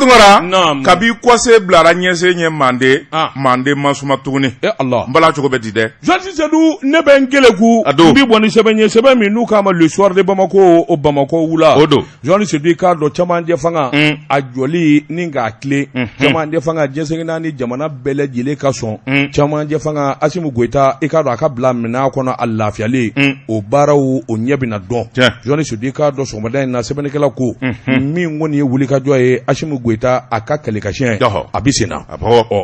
Dabatungara kabi kwase blara nyese nye mande masuma tuguni Allah mbala cogo beti de Jean Sadou ne ben keleku bi boni sebenye sebe mi nu kama le soir de Bamako o Bamako wula odo Jean Sadou ka do chamanje fanga a joli ninga kle chamanje fanga jensengina ni jamana bele jile ka son chamanje fanga Asimu Goita e ka do aka bla mina kono alafiale o barawo o nyebina don Jean Sadou ka do somodan na sebenekela ko mi ngoni wuli ka jo e Asimu Goita aka kele ka shen abisina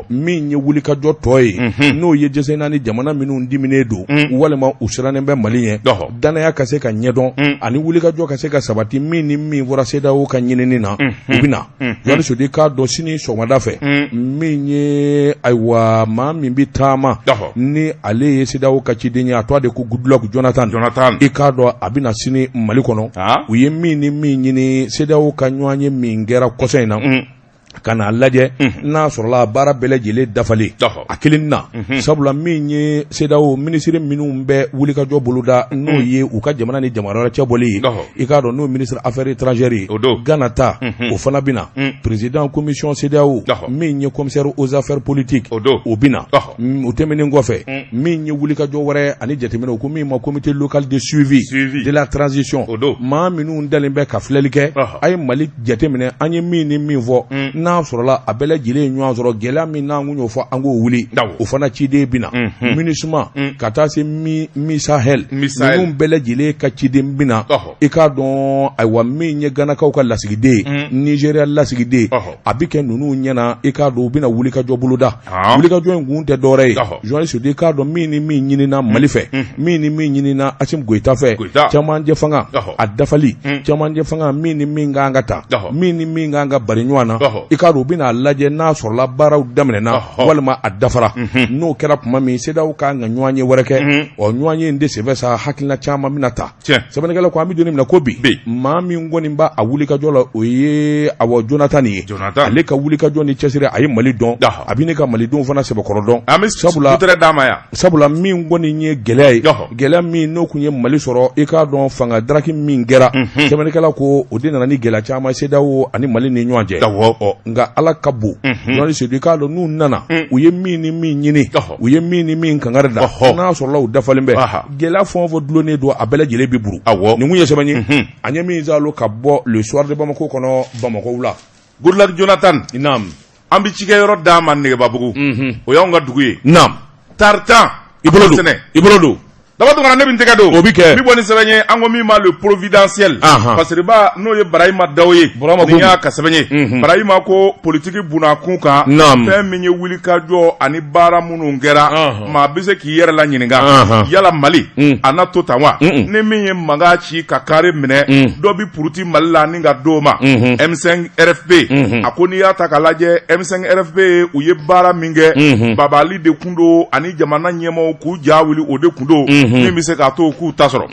min ye wuli ka jo toy no ye jensengina ni jamana minu ndimine do walema usiranen be mali ye dana ya kase ka nyedon ani wuli ka jo kase ka sabati min ni min wora seda o ka nyinini na ubina Jean Sadou ka do sini somada fe min ye aiwa ma min bi tama ni ale ye seda o ka cidenya to de ko Goodluck Jonathan e ka do abina sini mali kono u ye min ni min nyini seda o ka nywanye min gera kosaina kana lajɛ n'a sɔrɔla baara bɛɛ lajɛlen dafalen a kelen na sabula min ye CEDEAO ministre minnu bɛ wulikajɔ boloda n'o ye u ka jamana ni jamana wɛrɛ cɛ bɔli ye i k'a dɔn n'o ministre affaires étrangères ye Ghana ta o fana bina président commission CEDEAO min ye commissaire aux affaires politiques o bina o tɛmɛnen kɔfɛ min ye wulikajɔ wɛrɛ ani jateminɛw ko min ma comité local de suivi de la transition maa minnu dalen bɛ ka filɛli kɛ a ye Mali jateminɛ an ye min ni min fɔ n'a sɔrɔla a bɛɛ lajɛlen ɲɔgɔn sɔrɔ gɛlɛya min n'an kun y'o fɔ an k'o wuli o fana ciden bina MINUSMA ka taa se mi Sahel ninnu bɛɛ lajɛlen ka ciden bina i k'a dɔn ayiwa min ye Ganakaw ka lasigiden Nigeria lasigiden a bi kɛ ninnu ɲɛna i k'a dɔn u bina wulikajɔ boloda wulikajɔ in kun tɛ dɔwɛrɛ ye Jean Sadou i k'a dɔn min ni min ɲinina Mali fɛ min ni min ɲinina Asimu Goita fɛ cɛmancɛ fanga a dafali cɛmancɛ fanga min ni min kan ka ta min ni min kan ka bari ɲɔgɔn na i ka do bina lajɛ n'a sɔrɔla baaraw daminɛna walima a dafara n'o kɛra kuma min CEDEAO ka kan ka ɲɔgɔn ye wɛrɛ kɛ o ɲɔgɔn ye in de sɛbɛ sa hakilina caman bina ta sɛbɛnnikɛla ko an bɛ don min na ko bi maa min kɔni b'a a wulikajɔ la o ye awɔ Jonathan ye ale ka wulikajɔ ni cɛsiri a ye Mali dɔn a bɛ ne ka malidenw fana sɛbɛkɔrɔ dɔn sabula min kɔni ye gɛlɛya ye gɛlɛya min n'o kun ye Mali sɔrɔ i k'a dɔn fanga daraki min kɛra sɛbɛnnikɛla ko o de nana ni gɛlɛya caman CEDEAO ani Mali ni ɲɔgɔn cɛ nga ala ka bon Jean Sadou ka do n'u nana u ye min ni min ɲini u ye min ni min kangari da n'a sɔrɔla u dafalen bɛ gɛlɛya fɛn o fɛn dulonnen don a bɛɛ lajɛlen bi buru nin kun ye sɛbɛn ye a ɲɛ min zalo ka bɔ le soir de Bamako kɔnɔ Bamako wula Goodluck Jonathan an bi cikɛyɔrɔ d'a ma Nɛgɛbabugu o y'anw ka dugu ye Tartan i bolo don Dabatungara ne bin tɛgɛ don o bi kɛ mi bɔ ni sɛbɛn ye an ko min ma le providentiel parce que ba n'o ye Barahima Dawo ye ni y'a ka sɛbɛn ye Barahima ko politique bunakun kan fɛn min ye wulikajɔ ani baara minnu kɛra maa bɛ se k'i yɛrɛ la ɲininka yala Mali a na to tan wa ni min ye mankan ci ka kari minɛ dɔ bi puruti Mali la ni ka d'o ma M5 RFP a ko n'i y'a ta k'a lajɛ M5 RFP u ye baara min kɛ Babali de kun don ani jamana ɲɛmaaw k'u ja wuli o de kun don min bɛ se k'a to k'u ta sɔrɔ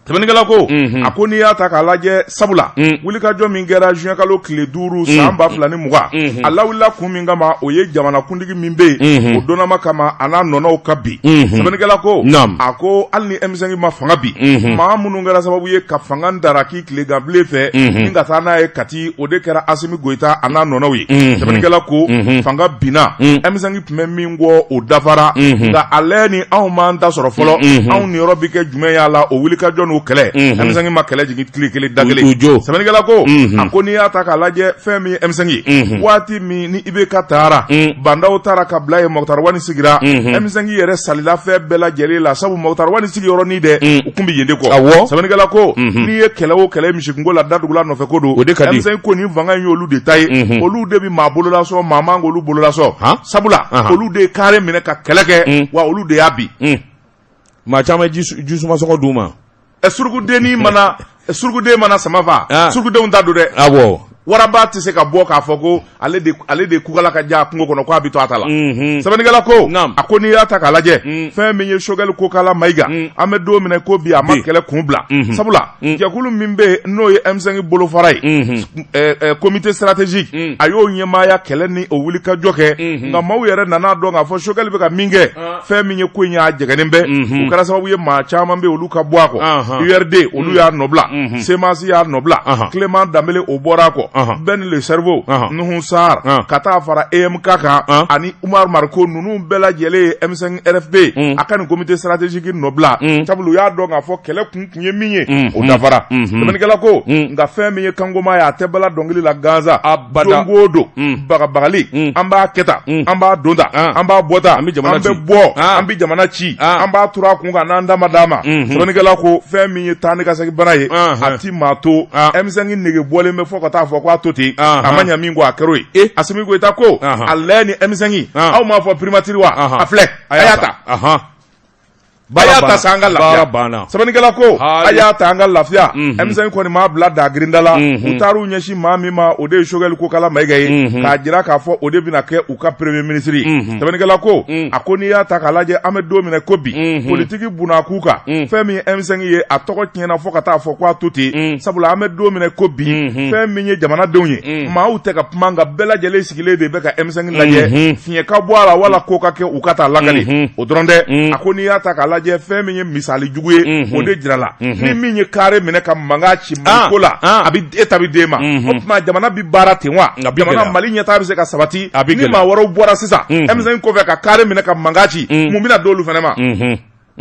sɛbɛnnikɛla ko a ko n'i y'a ta k'a lajɛ sabula wulikajɔ min kɛra juin kalo tile 5 san 2020 a lawulila kun min kama o ye jamanakuntigi min bɛ yen o donnama kama a n'a nɔnɔw ka bi sɛbɛnnikɛla ko a ko hali ni M5 ma fanga bi maa minnu kɛra sababu ye ka fanga daraki tileganbilen fɛ ni ka taa n'a ye Kati o de kɛra Asimu Goita a n'a nɔnɔw ye sɛbɛnnikɛla ko fanga binna M5 tun bɛ min kɔ o dafara nka ale ni anw m'an ta sɔrɔ fɔlɔ anw niyɔrɔ bi kɛ jumɛn y'a la o wulikajɔ n'o kɛlɛ M5 ma kɛlɛ jigin tile kelen da kelen sɛbɛnnikɛla ko a ko n'i y'a ta k'a lajɛ fɛn min ye M5 ye waati min ni IBK taara bandaw taara ka bila ye Moktar Wani sigira M5 yɛrɛ salila fɛn bɛɛ lajɛlen la sabu Moktar Wani sigiyɔrɔ dɛ u kun bɛ yen de kɔ sɛbɛnnikɛla ko n'i ye kɛlɛ o kɛlɛ misikunko la dadugula nɔfɛ ko don M5 ko nin fanga in y'olu de ta ye olu de bi maa bolola sɔn maa man k'olu bolola sɔn sabula olu de ye kare minɛ ka kɛlɛ kɛ wa olu de y'a bi maa caman jisuma sɔgɔ d'u ma suruguden mana sama fa surugudenw ta don dɛ waraba tɛ se ka bɔ k'a fɔ ko ale de kugala ka ja kungo kɔnɔ ko a bɛ to a ta la sɛbɛnnikɛla ko a ko n'i y'a ta k'a lajɛ fɛn min ye Choguel Kokala Mayiga an bɛ don minɛ ko bi a ma kɛlɛ kun bila sabula jɛkulu min bɛ yen n'o ye M5 bolofara ye comité stratégique a y'o ɲɛmaaya kɛlɛ ni o wulikajɔ kɛ nka maaw yɛrɛ nana dɔn k'a fɔ Choguel bɛ ka min kɛ fɛn min ye ko in y'a jɛgɛnen bɛ o kɛra sababu ye maa caman bɛ olu ka bɔ a kɔ URD olu y'a nɔbila CEMAS y'a nɔbila Clément Danbele o bɔra a kɔ Ben le cerveau Nuhu Sar ka taa fara EMK kan ani Umar Marko nunu bɛɛ lajɛlen M5 RFB a ka nin comité stratégique nɔbila sabula y'a dɔn k'a fɔ kɛlɛ kun ye min ye o dafara dɛmɛnikɛla ko nka fɛn min ye kangoma ye a tɛ bala dɔnkili la ganza don o don bagabagali an b'a kɛta an b'a donta an b'a bɔta an bɛ bɔ an bɛ jamana ci an b'a turu a kun kan n'an dama d'a ma dɛmɛnikɛla ko fɛn min ye taa ni ka segin bana ye a ti maa to M5 nege bɔlen bɛ fɔ ka taa fɔ k'a to ten a ma ɲa min kɔ a kɛr'o ye Assimi Goïta ko a lajɛ ni M5 aw m'a fɔ primature wa a filɛ a y'a ta a y'a ta sa an ka lafiya sɛbɛnnikɛla ko a y'a ta an ka lafiya M5 kɔni m'a bila da girinda la u taar'u ɲɛsin maa min ma o de ye Choguel Kokala Mayiga ye k'a jira k'a fɔ o de bɛna kɛ u ka premier ministre ye sɛbɛnnikɛla ko a ko n'i y'a ta k'a lajɛ an bɛ don minɛ ko bi politiki bunna k'u kan fɛn min ye M5 ye a tɔgɔ tiɲɛna fɔ ka taa fɔ k'a to ten sabula an bɛ don minɛ ko bi fɛn min ye jamanadenw ye maaw tɛ ka kuma nka bɛɛ lajɛlen sigilen de bɛ ka M5 lajɛ fiɲɛ ka bɔ a la wala ko ka kɛ u ka taa lakali o dɔrɔn tɛ a ko n'i y'a ta k'a lajɛ fɛn min ye misali jugu ye o de jira la ni min ye carré minɛ ka mankan ci ko la a bɛ e ta bɛ d'e ma o tuma jamana bɛ baara ten wa jamana Mali ɲɛtaga bɛ se ka sabati ni maa wɛrɛw bɔra sisan M5 kɔfɛ ka carré minɛ ka mankan ci mun bɛna d'olu fana ma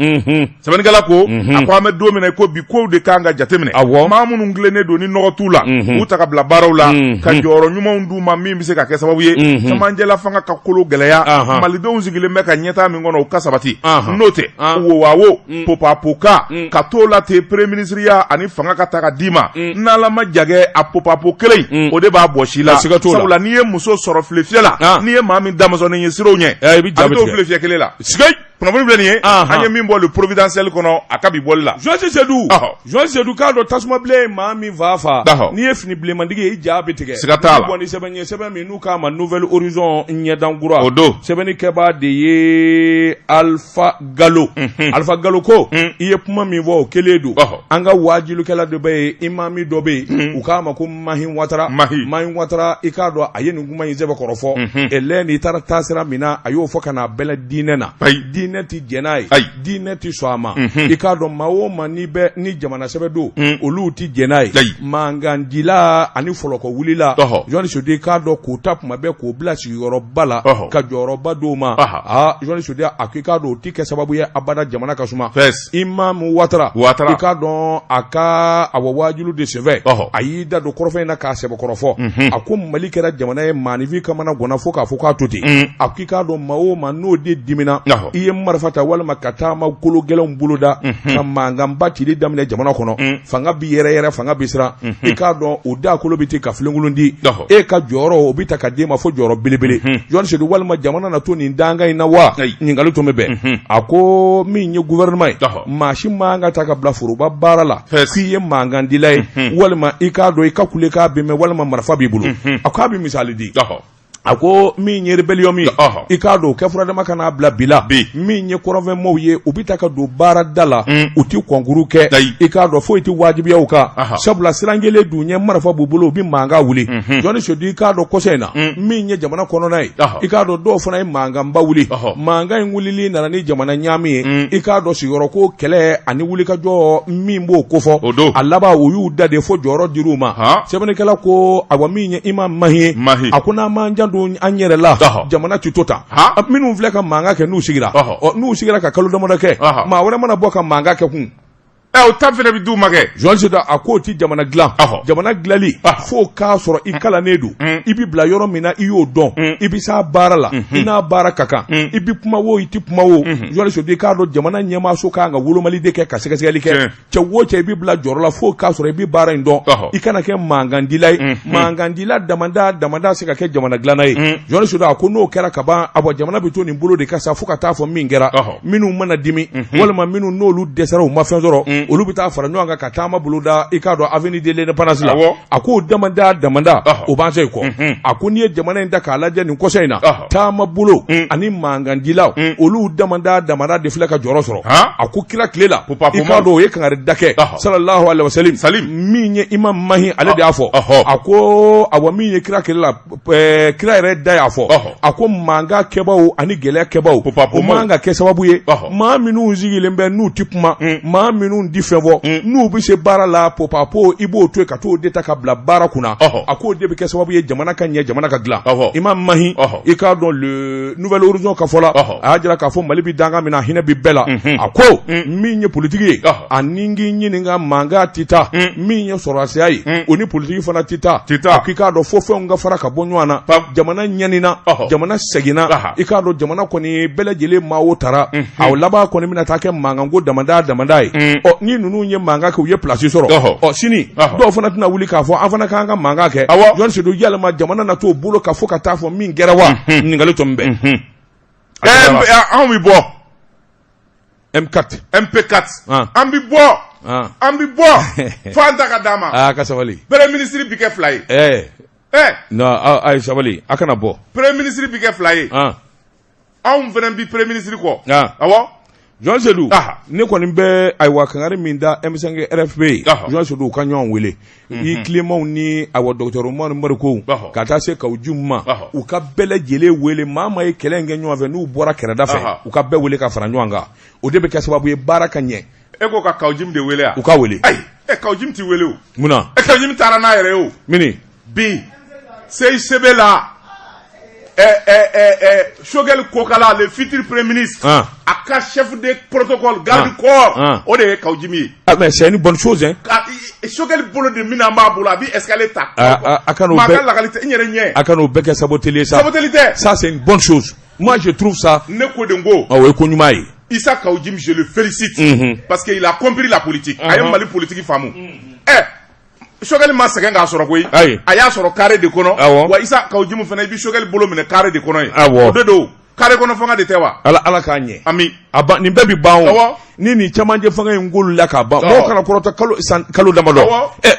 sɛbɛnnikɛla ko a ko an bɛ don min ko bi kow de kan ka jateminɛ maa minnu tilennen don ni nɔgɔ t'u la k'u ta ka bila baaraw la ka jɔyɔrɔ ɲumanw d'u ma min bɛ se ka kɛ sababu ye cɛmancɛla fanga ka kolo gɛlɛya malidenw sigilen bɛ ka ɲɛtaa min kɔnɔ o ka sabati n'o tɛ wowawo popapoka ka t'o la ten premier ministeriya ani fanga ka ta ka d'i ma n'ala ma jagɛ a popapo kelen o de b'a bɔ si la sabula n'i ye muso sɔrɔ filefiyɛ la n'i ye maa min damasɔnnen ye siraw ɲɛ a bɛ t'o filefiyɛ kelen la kunnafoni filɛ nin ye an ye min bɔ le providentiel kɔnɔ a ka bi bɔli la Joasi Seydou k'a dɔn tasuma bilen maa min fa n'i ye fini bilemandigi ye i ja bɛ tigɛ siga t'a la bɔ ni sɛbɛn ye sɛbɛn min n'u k'a ma Nouvelle Horizon ɲɛdankura o don sɛbɛnnikɛbaa de ye Alpha Gallo ko i ye kuma min fɔ o kelen don an ka wajilikɛla dɔ bɛ yen imami dɔ bɛ yen u k'a ma ko Mahi Watara i k'a dɔn a ye nin kuma in sɛbɛn kɔrɔ fɔ ɛlɛ n'i taara taasira min na a y'o fɔ ka n'a bɛlɛ diinɛ na diinɛ ti jɛn n'a ye diinɛ ti sɔn a ma i k'a dɔn maa o maa ni jamana sɛbɛn don olu ti jɛn n'a ye mangandila ani fɔlɔkɔ wulila Joasi Seydou k'a dɔn k'o ta kuma bɛɛ k'o bila sigiyɔrɔba la ka jɔyɔrɔba d'o ma Joasi Seydou a ko i k'a dɔn o ti kɛ sababu ye abada jamana ka suma Imam Watara i k'a dɔn a ka wajilu de senfɛ a y'i da don kɔrɔfɔ in na k'a sɛbɛn kɔrɔfɔ a ko Mali kɛra jamana ye maanifin kamana gɔnna fo k'a fɔ k'a to ten a ko i k'a dɔn maa o maa n'o de dimina i ye marifa ta walima ka taama kolo gɛlɛnw boloda ka mankanba cili daminɛ jamana kɔnɔ fanga bi yɛrɛ fanga bi siran i k'a dɔn o da kolo bɛ ten ka filenkolon di e ka jɔyɔrɔ o bɛ ta ka d'e ma fo jɔyɔrɔ belebele Joasi Seydou walima jamana na to nin danga in na wa ɲininkali tun bɛ bɛn a ko min ye gouvernement ye maa si man ka ta ka bila foroba baara la k'i ye mangandila ye walima i k'a dɔn i ka kule k'a bɛ mɛn walima marifa b'i bolo a ko a bɛ misali di a ko min ye rébellion min i k'a dɔn o kɛ furadama ka n'a bila bi la min ye kɔrɔnfɛnmɔɔw ye u bɛ ta ka don baarada la u ti kɔnkuru kɛ i k'a dɔn foyi ti wajibiya u kan sabula sirankelen dun ɲɛ marifa b'u bolo u bɛ mankan wuli Joasi Seydou i k'a dɔn kɔsɔ in na min ye jamana kɔnɔna ye i k'a dɔn dɔw fana ye mankanba wuli mankan in wulili nana ni jamana ɲaami ye i k'a dɔn sigiyɔrɔko kɛlɛ ani wulikajɔ min b'o kofɔ a laban u y'u da de fo jɔyɔrɔ dir'u ma sɛbɛnnikɛla ko awa min ye Imam Mahi a ko n'an m'an jan don an yɛrɛ la jamana ti to tan minnu filɛ ka mankan kɛ n'u sigira ka kalo damadɔ kɛ maa wɛrɛ mana bɔ ka mankan kɛ kun o ta fana bɛ d'u ma kɛ Joasi Seydou a ko ti jamana dilan jamana dilali fo k'a sɔrɔ i kalannen don i bi bila yɔrɔ min na i y'o dɔn i bi s'a baara la i n'a baara ka kan i bi kuma o i ti kuma o Joasi Seydou i k'a dɔn jamana ɲɛmaaso kan ka wolomali de kɛ ka sɛgɛsɛgɛli kɛ cɛ o cɛ i bi bila jɔyɔrɔ la fo k'a sɔrɔ i bi baara in dɔn i kana kɛ mangandila ye mangandila damanda se ka kɛ jamana dilanna ye Joasi Seydou a ko n'o kɛra ka ban a jamana bɛ to nin bolo de ka sa fo ka taa fɔ min kɛra minnu mana dimi walima minnu n'olu dɛsɛra u ma fɛn sɔrɔ olu bɛ taa fara ɲɔgɔn kan ka taama boloda i k'a dɔn avenue de l'Indépendance la a ko damanda o b'an se kɔ a ko n'i ye jamana in ta k'a lajɛ nin kɔsɔ in na taama bolo ani mangandilaw olu damada de filɛ ka jɔyɔrɔ sɔrɔ a ko kira tile la i k'a dɔn o ye kangari da kɛ sallallahu alaihi wasallam min ye Imam Mahi ale de y'a fɔ a ko awa min ye kira tile la kira yɛrɛ da y'a fɔ a ko mankan kɛbaaw ani gɛlɛya kɛbaaw o man ka kɛ sababu ye maa minnu sigilen bɛ n'u ti kuma maa minnu di fɛn bɔ n'u bɛ se baara la popapo i b'o to yen ka t'o de ta ka bila baara kunna a k'o de bɛ kɛ sababu ye jamana ka ɲɛ jamana ka dilan i ma mahi i k'a dɔn le nouvelle horizon ka fɔ la a y'a jira k'a fɔ Mali bi danga min na hinɛ bi bɛɛ la a ko min ye politiki ye ani k'i ɲininka mankan tɛ taa min ye sɔrɔsiya ye o ni politiki fana tɛ taa a k'i k'a dɔn fo fɛnw ka fara ka bɔ ɲɔgɔn na jamana ɲanina jamana seginna i k'a dɔn jamana kɔni bɛɛ lajɛlen maa o taara a laban kɔni bɛna taa kɛ mankanko damada ye ni ninnu ye mankan kɛ u ye place sɔrɔ sini dɔw fana tɛna wuli k'a fɔ an fana k'an ka mankan kɛ Jɔn Sedu yalama jamana na t'o bolo ka fɔ ka taa fɔ min kɛra wa ɲininkali tun bɛ anw bɛ bɔ MP4 an bɛ bɔ fo an ta ka d'a ma ka sabali premier ministre bi kɛ 2 ye non a ye sabali a kana bɔ premier ministre bi kɛ 2 ye anw fana bi premier ministre kɔ awɔ Jɔn Sedu ne kɔni bɛ ayiwa kangari min da M5 RFP Jɔn Sedu u ka ɲɔgɔn wele i Clément ni ayiwa docteur Umaru Mariko ka taa se Kawujum ma u ka bɛɛ lajɛlen wele maa ye kɛlɛ in kɛ ɲɔgɔn fɛ n'u bɔra kɛrɛda fɛ u ka bɛɛ wele ka fara ɲɔgɔn kan o de bɛ kɛ sababu ye baara ka ɲɛ e ko ka Kawujum de wele u ka wele ayi Kawujum ti wele o munna Kawujum taara n'a yɛrɛ ye o mini bi CICB la Choguel Kokala le futur premier ministre a ka chef de protocole garde corps o de ye Kawujum ye mais c'est une bonne chose hein Choguel bolo de mina b'a bolo a bi escalier ta a ka n'o bɛɛ kɛ saboteli ça c'est une bonne chose moi je trouve ça ne ko de ngo o ye ko ɲuman ye Issa Kawujum je le félicite parce qu'il a compris la politique a ye Mali politique faamu Choguel ma sɛgɛn k'a sɔrɔ koyi a y'a sɔrɔ carré de kɔnɔ wa Issa Kawujum fana i bi Choguel bolo minɛ carré de kɔnɔ ye o de don carré kɔnɔ fanga de tɛ wa ala k'a ɲɛ ami nin bɛɛ bi ban o ni nin cɛmancɛ fanga in ngolu la k'a ban mɔgɔw kana kɔrɔtɔ kalo damadɔ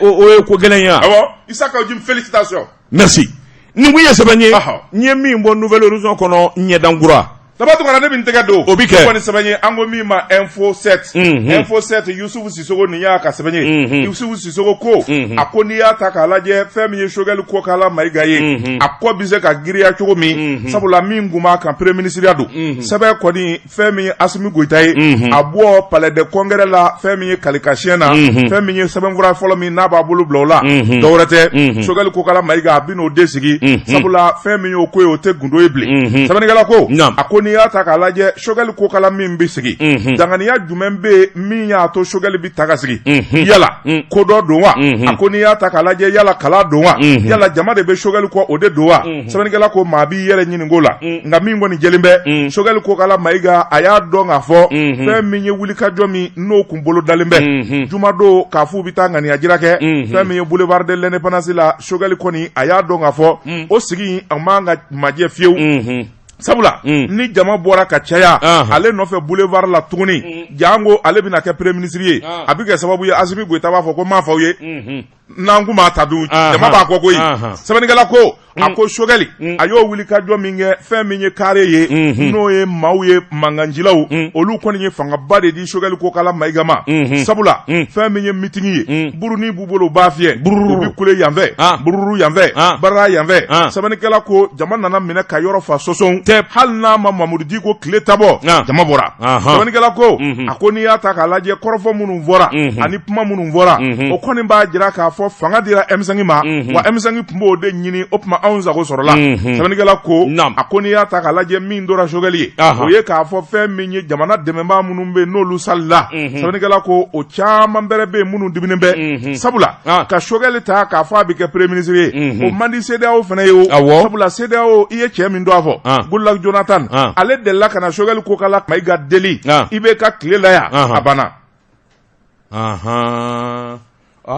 o ye ko gɛlɛn ye awɔ Issa Kawujum félicitations merci nin kun ye sɛbɛn ye n ye min bɔ nouvelle horizon kɔnɔ ɲɛdankura Tabatu kana ne bin tɛgɛ don o bi kɛ ko ni sɛbɛn ye an ko min ma info 7 Yusufu Sisogo ni y'a ka sɛbɛn ye Yusufu Sisogo ko a ko n'i y'a ta k'a lajɛ fɛn min ye Choguel Kokala Mayiga ye a kɔ bi se ka giriya cogo min sabula min kun b'a kan premier ministre don sɛbɛn kɔni fɛn min ye Asimi Goita ye a bɔ palais de congrès la fɛn min ye kalikasiyɛn na fɛn min ye sɛbɛnfura fɔlɔ min n'a b'a bolo bila o la dɔwɛrɛ tɛ Choguel Kokala Mayiga a bi n'o den sigi sabula fɛn min ye o ko ye o tɛ gundo ye bilen sɛbɛnnikɛla ko a ko n'i y'a ta k'a lajɛ Choguel Kokala min bi sigi danganiya jumɛn bɛ min y'a to Choguel bi ta ka sigi yala ko dɔ don wa a ko n'i y'a ta k'a lajɛ yala kala don wa yala jama de bɛ Choguel kɔ o de don wa sɛbɛnnikɛla ko maa b'i yɛrɛ ɲininko la nka min kɔni jɛlen bɛ Choguel Kokala Mayiga a y'a dɔn k'a fɔ fɛn min ye wulikajɔ min n'o kun bolo dalen bɛ juma don k'a fɔ u bɛ taa ŋaniya jira kɛ fɛn min ye boulevard de l'indépendance la Choguel kɔni a y'a dɔn k'a fɔ o sigi a man ka majɛ fiyewu sabula ni jama bɔra ka caya ale nɔfɛ boulevard la tuguni jango ale bɛna kɛ premier ministre ye a bɛ kɛ sababu ye Asimi Goita b'a fɔ ko m'a fɔ aw ye n'an kun b'a ta dun jama b'a kɔ koyi sɛbɛnnikɛla ko a ko Choguel a y'o wuli ka jɔ min kɛ fɛn min ye carré ye n'o ye maaw ye manganjilaw olu kɔni ye fangaba de di Choguel Kokala Mayiga ma sabula fɛn min ye meeting ye buruni b'u bolo u b'a fiyɛ u bɛ kule yan fɛ bururu yan fɛ barara yan fɛ sɛbɛnnikɛla ko jama nana minɛ ka yɔrɔ fa sɔsɔn hali n'a ma Mamadu Diko tile tabɔ jama bɔra sɛbɛnnikɛla ko a ko n'i y'a ta k'a lajɛ kɔrɔfɔ minnu fɔra ani kuma minnu fɔra o kɔni b'a jira k'a fɔ fanga dira M5 ma wa M5 tun b'o de ɲini o tuma anw sago sɔrɔla sɛbɛnnikɛla ko a ko n'i y'a ta k'a lajɛ min dora Choguel ye o ye k'a fɔ fɛn min ye jamana dɛmɛbaa minnu bɛ n'olu salila sɛbɛnnikɛla ko o caman bɛrɛ bɛ yen minnu diminen bɛ sabula ka Choguel ta k'a fɔ a bɛ kɛ premier ministre ye o man di CEDEAO fana ye o sabula CEDEAO i ye cɛ min dɔn a fɔ Goodluck Jonathan ale delila ka na Choguel Kokala Mayiga deli i bɛ ka tile la yan a banna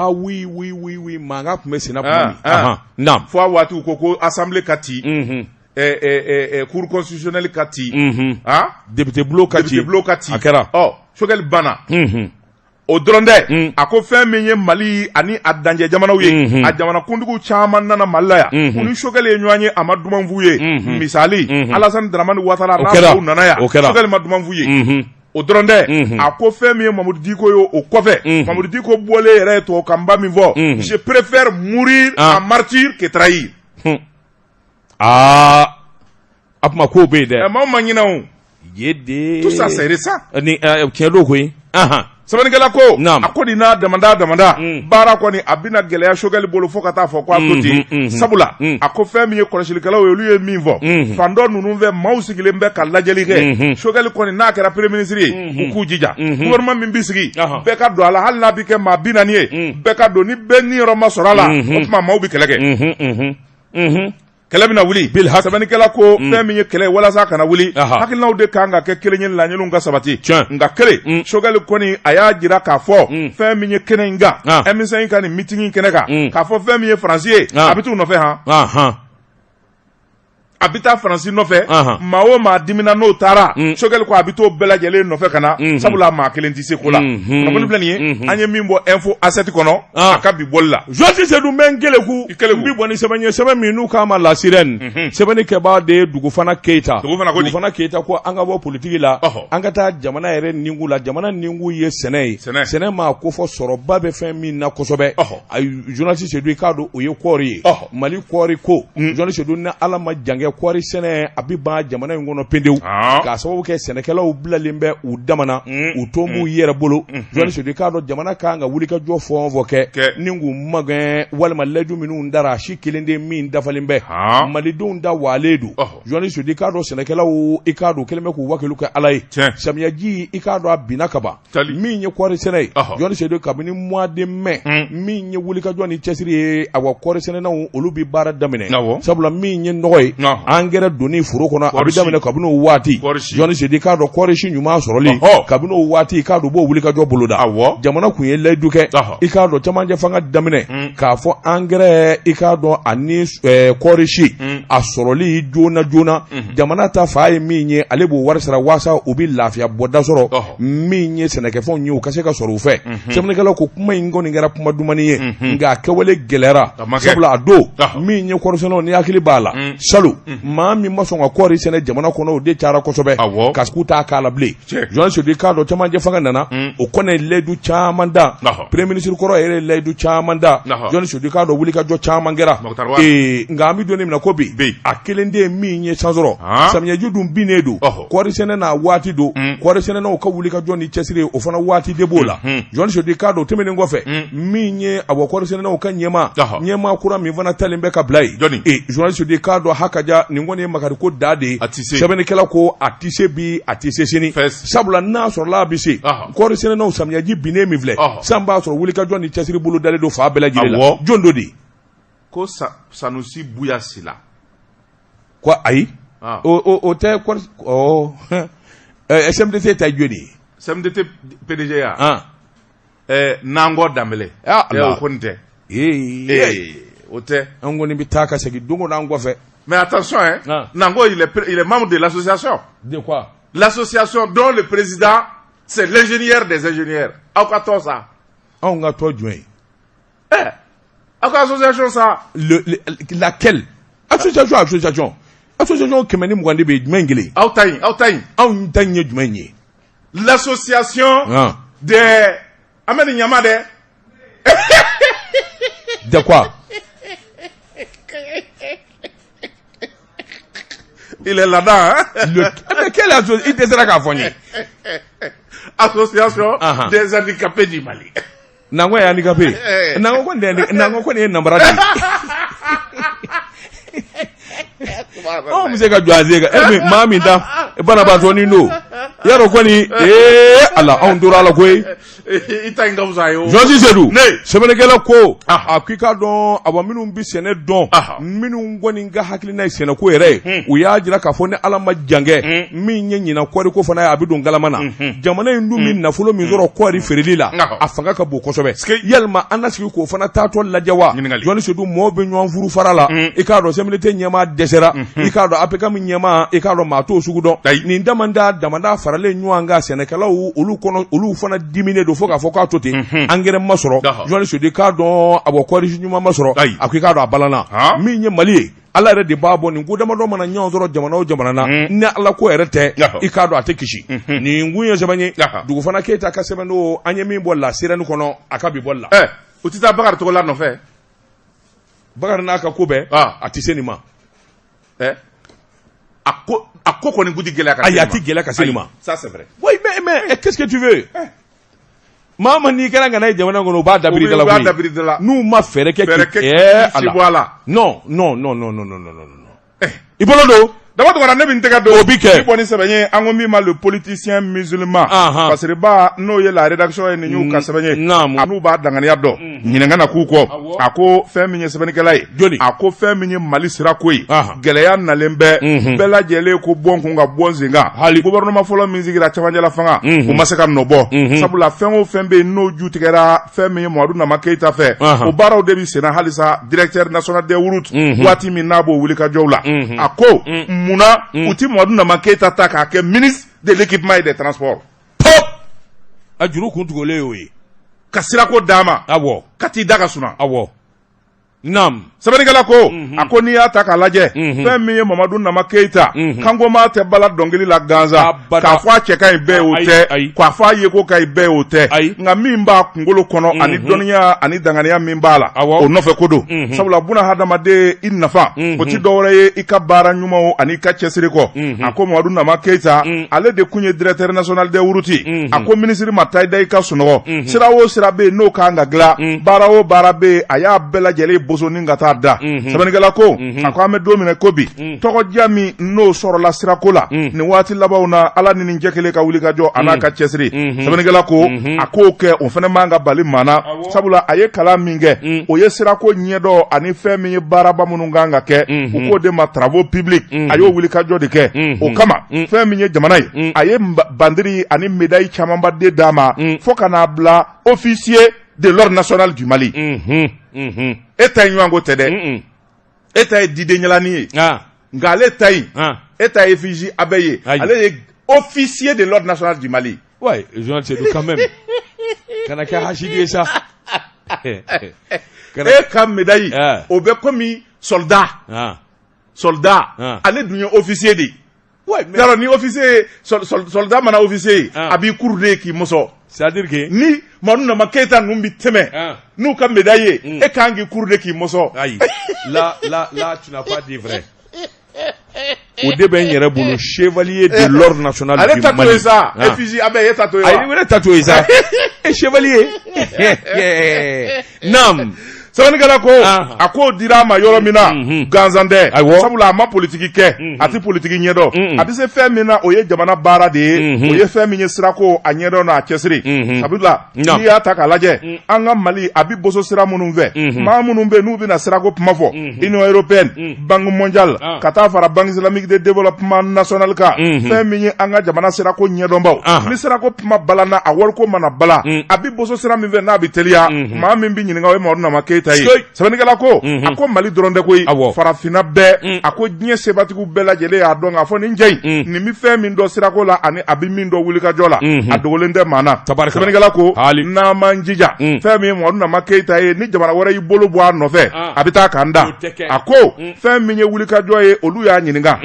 oui mankan tun bɛ senna kuma min fo a waati u ko assemblée ka ci cour constitutionnelle ka ci député bulo ka ci a kɛra Choguel banna o dɔrɔn dɛ a ko fɛn min ye Mali ani a dancɛ jamanaw ye a jamanakuntigiw caman nana Mali la yan u ni Choguel ye ɲɔgɔn ye a ma duman f'u ye misali Alassane Dramane Ouattara n'a fɔ u nana yan Choguel ma duman f'u ye o dɔrɔn dɛ a ko fɛn min ye Mamadu Diko ye o kɔfɛ Mamadu Diko bɔlen yɛrɛ ye tubabukanba min fɔ je préfère mourir en martyr que trahir a kuma k'o bɛ yen dɛ maaw ma ɲinɛ o ye de tout ça c'est récent ni tiɲɛ don koyi sɛbɛnnikɛla ko a ko nin n'a damanda baara kɔni a bɛna gɛlɛya Choguel bolo fo ka taa fɔ ko a to ten sabula a ko fɛn min ye kɔlɔsilikɛlaw ye olu ye min fɔ fan dɔ ninnu fɛ maaw sigilen bɛ ka lajɛli kɛ Choguel kɔni n'a kɛra premier ministre ye u k'u jija gouvernement min bɛ sigi bɛɛ ka don a la hali n'a bɛ kɛ maa 40 ye bɛɛ ka don ni bɛɛ ni yɔrɔ ma sɔrɔ a la o tuma maaw bɛ kɛlɛ kɛ kɛlɛ bɛna wuli sɛbɛnnikɛla ko fɛn min ye kɛlɛ walasa kana wuli hakilinaw de kan ka kɛ kelen ye laɲiniw ka sabati nka kelen Choguel kɔni a y'a jira k'a fɔ fɛn min ye kɛnɛ in kan émission in kan nin meeting in kɛnɛ kan k'a fɔ fɛn min ye faransi ye a bɛ t'u nɔfɛ a bɛ taa faransi nɔfɛ maa o maa dimina n'o taara Choguel ko a bɛ t'o bɛɛ lajɛlen nɔfɛ ka na sabula maa kelen tɛ se ko la kunnafoni filɛ nin ye an ye min bɔ info asset kɔnɔ a ka bi bɔli la Josi Seydou n bɛ n keleku n bɛ bɔ ni sɛbɛn ye sɛbɛn min n'u k'a ma la sirène sɛbɛnnikɛbaa de ye Dugufana Keyita ko an ka bɔ politiki la an ka taa jamana yɛrɛ ninkun la jamana ninkun ye sɛnɛ ye sɛnɛ maa ko fɔ sɔrɔba bɛ fɛn min na kosɛbɛ Josi Seydou i k'a dɔn o ye kɔɔri ye Mali kɔɔri ko Josi Seydou ni Ala ma jan kɔɔri sɛnɛ a bɛ ban jamana in kɔnɔ pendew k'a sababu kɛ sɛnɛkɛlaw bilalen bɛ u damana u to m'u yɛrɛ bolo Josi Seydou k'a dɔn jamana kan ka wulikajɔ fɔ o fɔ kɛ ni k'u magɛn walima layidu minnu dara si kelen de min dafalen bɛ malidenw da walen don Josi Seydou k'a dɔn sɛnɛkɛlaw i k'a dɔn kelen bɛ k'u wakilu kɛ Ala ye samiyaji i k'a dɔn a binna ka ban min ye kɔɔri sɛnɛ ye Josi Seydou kabini mois de mai min ye wulikajɔ ni cɛsiri ye a wa kɔɔri sɛnɛnaw olu bɛ baara daminɛ sabula min ye nɔgɔ ye angɛrɛ donni foro kɔnɔ a bɛ daminɛ kabini o waati Josi Seydou k'a dɔn kɔɔri si ɲuman sɔrɔli kabini o waati k'a dɔn b'o wulikajɔ boloda jamana kun ye layidu kɛ i k'a dɔn cɛmancɛ fanga daminɛ k'a fɔ angɛrɛ i k'a dɔn ani kɔɔri si a sɔrɔli joona jamana ta fa ye min ye ale b'o wari sara waasa u bɛ lafiya bɔda sɔrɔ min ye sɛnɛkɛfɛnw ye u ka se ka sɔrɔ u fɛ sɛbɛnnikɛlaw ko kuma in kɔni kɛra kuma dumani ye nka a kɛwale gɛlɛyara sabula a don min ye kɔɔri sɛnɛw ni hakili b'a la salo maa min ma sɔn ka kɔɔri sɛnɛ jamana kɔnɔ o de cayara kosɛbɛ ka k'u t'a k'a la bilen Josi Seydou k'a dɔn cɛmancɛ fanga nana o kɔni ye layidu caman da premier ministre kɔrɔ yɛrɛ ye layidu caman da Josi Seydou k'a dɔn wulikajɔ caman kɛra nka an bɛ don min na ko bi a kelen de ye min ye san sɔrɔ samiyaji dun binnen don kɔɔri sɛnɛ n'a waati don kɔɔri sɛnɛnaw ka wulikajɔ ni cɛsiri o fana waati de b'o la Josi Seydou k'a dɔn tɛmɛnen kɔfɛ min ye a bɔ kɔɔri sɛnɛnaw ka ɲɛmaa kura min fana talen bɛ ka bila yen Josi Seydou k'a dɔn hakaja nin kɔni ye makari ko da de ye sɛbɛnnikɛla ko a tɛ se bi a tɛ se sini sabula n'a sɔrɔla a bɛ se kɔɔri sɛnɛnaw samiyaji binnen min filɛ san b'a sɔrɔ wulikajɔ ni cɛsiri bolo dalen don fa bɛɛ lajɛlen la jɔn do de ko Sanusi Buyasi la ko ayi o tɛ kɔɔri SMDT ta jɔn ye SMDT PDG ya Nangɔ Danbɛlɛ o kɔni tɛ o tɛ an kɔni bɛ taa ka segin don o don an kɔfɛ. Mais attention, Nango, il est membre de l'association. De quoi? L'association dont le président, c'est l'ingénieur des ingénieurs. Aw ka tɔ sa. Anw ka tɔ jumɛn? Aw ka association sa. Laquelle? Association. Association kɛmɛ ni mugan de bɛ jumɛn kelen? Aw ta ɲi. Anw ta ɲi ye jumɛn ye? L'association des Amady Ɲama dɛ. De quoi? Il est là-dedans, hein? Quelle association? Il te sera qu'à fonner. Association des handicapés du Mali. Nango est handicapé. Nango est nambradi. Oh, monsieur Gadouazega. Eh, mami, Banabatoni, no. Yaro Kwani, Allah, on dura la kwe. Josi Seydou. Sɛbɛnnikɛla ko a ko i k'a dɔn awa minnu bɛ sɛnɛ dɔn minnu kɔni ka hakilina ye sɛnɛko yɛrɛ ye u y'a jira k'a fɔ ni Ala ma jan kɛ min ye ɲinan kɔɔri ko fana ye a bɛ don galama na jamana in dun bɛ nafolo min sɔrɔ kɔɔri feereli la a fanga ka bon kosɛbɛ yalima an na sigi k'o fana taatɔ lajɛ wa Josi Seydou mɔɔw bɛ ɲɔgɔn furu fara la i k'a dɔn CMDT ɲɛmaa dɛsɛra i k'a dɔn APK min ɲɛmaa i k'a dɔn maa t'o sugu dɔn nin damanda faralen ɲɔgɔn kan sɛnɛkɛlaw olu fana diminen don fo k'a fɔ k'a to ten angɛrɛ ma sɔrɔ Josi Seydou k'a dɔn a bɔ kɔɔri ɲuman ma sɔrɔ a ko i k'a dɔn a balana min ye Mali ye Ala yɛrɛ de b'a bɔ nin ko damadɔ mana ɲɔgɔn sɔrɔ jamana o jamana na ni Ala ko yɛrɛ tɛ i k'a dɔn a tɛ kisi nin kun ye sɛbɛn ye Dugufana Keyita ka sɛbɛn don an ye min bɔ la sirɛni kɔnɔ a ka bi bɔ la u tɛ taa Bakari Togola nɔfɛ Bakari n'a ka ko bɛɛ a tɛ se nin ma a ko kɔni kun tɛ gɛlɛya ka se nin ma ayi a tɛ gɛlɛya ka se nin ma ça c'est vrai oui mais qu'est-ce que tu veux Mama ni kana ngana jamana ngono ba dabiri dala n'u ma fere ke ala non ibolo do d'abord on a ne bin tega do obike boni sebenye angomi ma le politicien musulman parce que ba no ye la rédaction e nyu ka sebenye anu ba dangani yaddo nyinanga na kuko ako feminye sebenikela yi ako feminye mali sira koyi geleya na lembe bela jele ko bon ko nga bonzinga gouvernement folo minzigira chamanjala fanga o masaka nobo sabula fengo fembe no jutikera feminye mwadu na makeita fe o baraw debi sena halisa directeur national des routes wati minabo wulika jowla ako muna uti mwadu na makeita taka ke ministre de l'équipement et des transports pop ajuru kuntugole yoyi kasira ko dama awo kati daga suna awo nam sabanikala ko akoni ya taka laje femi Mamadou Nama Keita kango ma te bala dongeli la ganza ka fa cheka ibe ote kwa fa yeko ka ibe ote nga mimba kungolo kono ani doniya ani dangania mimbala o nofe kodo sabula buna hadama de innafa o ti dowre ikabara nyuma o ani ka chesiri ko ako Mamadou Nama Keita ale de kunye directeur national de Wuruti ako ministre matai dai ka suno sirawo sirabe no ka ngagla barawo barabe aya bela jele bozo ninga ta da sabanikala ko akame domine kobi toko jami no soro la sirakola ni wati labauna ala ni njekele ka wulika jo anaka chesri sabanikala ko akoke on fene manga bali mana sabula aye kala minge o ye sirako nyedo ani femi baraba mununganga ke uko de ma travaux publics ayo wulika jo de ke o kama femi nye jamanai aye bandiri ani médaille chamamba de dama foka na bla officier de l'ordre national du Mali eta nywango tede eta dide nyalani ngale tai eta efiji abeye ale officier de l'ordre national du Mali ouais Jean c'est quand même kana ka hashidi ça kam médaille obe komi soldat ale dunyo officier di ouais mais alors ni officier soldat mana officier abi courde ki moso c'est-à-dire que ni Mamadou Nama Keita numbi teme nous comme médaillé et kangi courde ki moso là tu n'as pas dit vrai au début il y a le chevalier de l'ordre national du Mali. Allez tatouer ça effigie abe tatouer allez tatouer ça et chevalier nam sabanikala ko ako dirama yoro mina ganzande sabula ma politiki ke ati politiki nyedo ati se femina oye jamana bara de oye feminye sirako anyedo na chesiri sabula ni ataka laje anga Mali abi boso sira munumve ma munumbe nubi na sirako pmafo Union européenne Banque mondiale kata fara Banque islamique de développement national ka feminye anga jamana sirako nyedo mbaw ni sirako pma balana aworko mana bala abi boso sira minve na bitelia ma mimbi nyinga we Mamadou Nama Keita sabanikala ko ako Mali doronde koy farafina be ako nye sebatiku bela jele ya donga fo ni njey ni mi fe min do sirako la ani abi min do wulika jola adogolende mana sabanikala ko na manjija fe mi Mamadou Nama Keita ni jamana wara yibolo bo anofe abita kanda ako fe mi nye wulika joye olu ya nyininga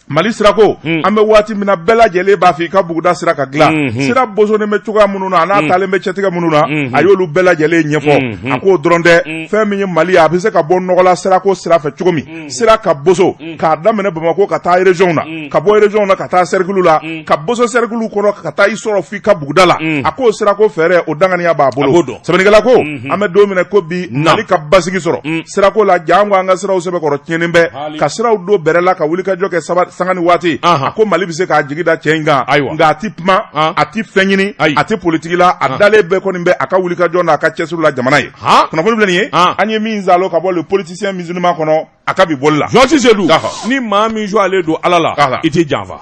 Mali sirako ambe wati mina bela jele ba fi ka buguda siraka gla sira bozo ne mechuga mununa na tale me chetiga mununa ayolu bela jele nyefo ako dronde femi Mali abise ka bon nogola sirako sira fe chugomi siraka bozo ka damene Bamako ka ta region na ka bo region na ka ta cercle la ka bozo cercle ko ka ta isoro fi ka buguda la ako sirako fere o dangani ya ba bolo sabenigala ko ambe domine ko bi Mali ka basigi soro sirako la jango anga sira o sebe ko rotyenimbe ka sira do berela ka wulika joke sangani wati ako Mali bise ka jigida chenga nga atipma ati fenyini ati politiki la adale be ko nimbe aka wulika jona aka chesuru la jamana ye kuna fonu bleni anye minzalo ka bo le politicien musulman kono aka bi bolla Jean Sedou ni ma mi jo ale do alala iti janva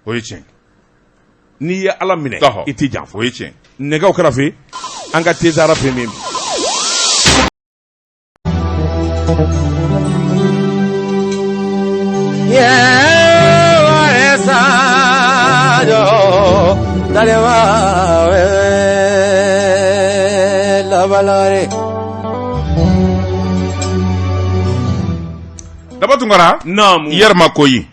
oyi chen ni ya ala mine iti janva oyi chen nega o karafe anga tezara premium Dabatungara nam yerma koyi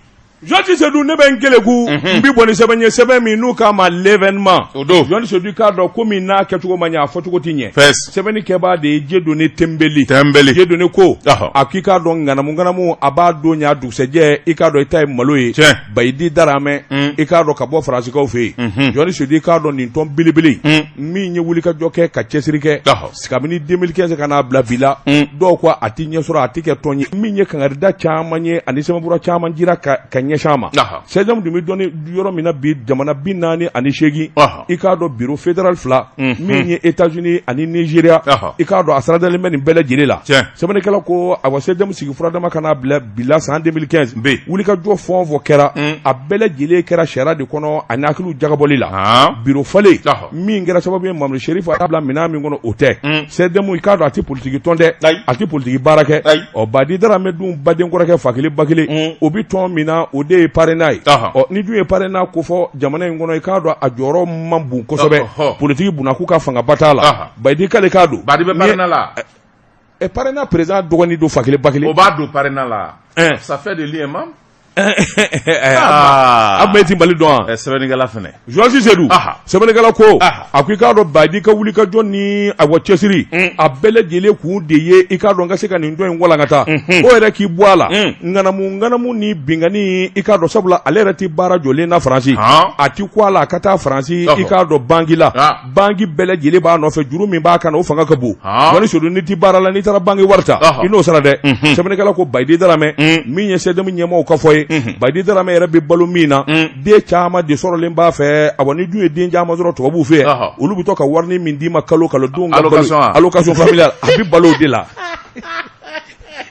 Jɔnti Sedu ne bɛ n kele ku n bi bɔ ni sɛbɛn ye sɛbɛn min n'u k'a ma l'événement o don Jɔnti Sedu k'a dɔn ko min n'a kɛcogo ma ɲɛ a fɔcogo ti ɲɛ sɛbɛnni kɛbaa de ye Dieudonné Tembeli Dieudonné ko a k'i k'a dɔn ŋanamu a b'a don ɲa dugusɛjɛ i k'a dɔn i ta ye malo ye Bayidi Daramɛ i k'a dɔn ka bɔ Faransikaw fɛ yen Jɔnti Sedu i k'a dɔn nin tɔn belebele min ye wulikajɔ kɛ ka cɛsiri kɛ kabini 2015 ka n'a bila bi la dɔw ko a ti ɲɛ sɔrɔ a ti kɛ tɔn ye min ye kangarida caman ye ani sɛbɛnfura caman jira ka ɲɛsin a ma sɛjɛmu dun bɛ dɔnni yɔrɔ min na bi jamana 48 i k'a dɔn bureau fédéral 2 min ye États-Unis ani Nigeria i k'a dɔn a saradalen bɛ nin bɛɛ lajɛlen la sɛbɛnnikɛla ko a wa sɛjɛmu sigi furadama ka n'a bila bi la san 2015 wulikajɔ fɛn o fɛn kɛra a bɛɛ lajɛlen kɛra sariya de kɔnɔ ani hakiliw jagabɔli la bureau falen min kɛra sababu ye Mamadu Sherifu a bila minɛn min kɔnɔ o tɛ sɛjɛmu i k'a dɔn a tɛ politiki tɔn dɛ a tɛ politiki baara kɛ Bayidi Daramɛ dun baden kɔrɔkɛ fa kelen ba kelen o bi tɔn min na o de ye parrainage ye ni dun ye parrainage ko fɔ jamana in kɔnɔ i k'a dɔn a jɔyɔrɔ man bon kosɛbɛ politiki bunna k'u ka fanga ba t'a la Bayidi k'ale k'a don Bayidi bɛ parrainage la parrainage président dɔgɔnin don fa kelen ba kelen o b'a don parrainage la ça fait de lui un membre a bɛ ti Mali dɔn sɛbɛnnikɛla fɛnɛ Jɔnti Sedu sɛbɛnnikɛla ko a ko i k'a dɔn Bayidi ka wulikajɔ ni a wa cɛsiri a bɛɛ lajɛlen kun de ye i k'a dɔn ka se ka nin dɔn in walankata o yɛrɛ k'i bɔ a la ŋanamu ni bingani i k'a dɔn sabula ale yɛrɛ ti baara jɔlen na Faransi a ti ko a la a ka taa Faransi i k'a dɔn banki la banki bɛɛ lajɛlen b'a nɔfɛ juru min b'a kan o fanga ka bon Jɔnti Sedu ni ti baara la n'i taara banki wari ta i n'o sara dɛ sɛbɛnnikɛla ko Bayidi Daramɛ min ye sɛdɛmu ɲɛmɔgɔw ka fɔ ye Bayidi Daramɛ yɛrɛ bɛ balo min na den caman de sɔrɔlen b'a fɛ a ni dun ye den caman sɔrɔ tubabuw fɛ olu bɛ to ka wari min d'i ma kalo denw ka allocation familiale a bɛ balo o de la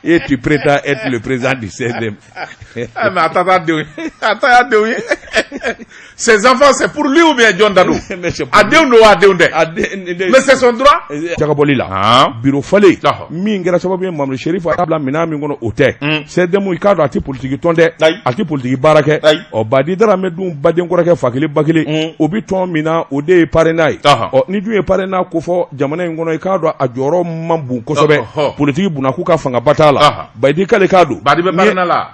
et tu prétends être le président du 16e. Mais attends, ses enfants, c'est pour lui ou bien John Dadou? Mais c'est son droit. Jagaboli la. Bureau fallait. Min kɛra sababu ye Mamadu Sherifu a bila minɛn min kɔnɔ o tɛ. CDM i k'a dɔn a tɛ politiki tɔn dɛ. A tɛ politiki baara kɛ. Bayidi Daramɛ dun baden kɔrɔkɛ fa kelen ba kelen. O bi tɔn min na o de ye parrainage ye. Ni dun ye parrainage ko fɔ jamana in kɔnɔ i k'a dɔn a jɔyɔrɔ man bon kosɛbɛ. Politiki bunna k'u ka fanga ba t'a la. Bayidi k'ale k'a don. Bayidi bɛ parrainage la.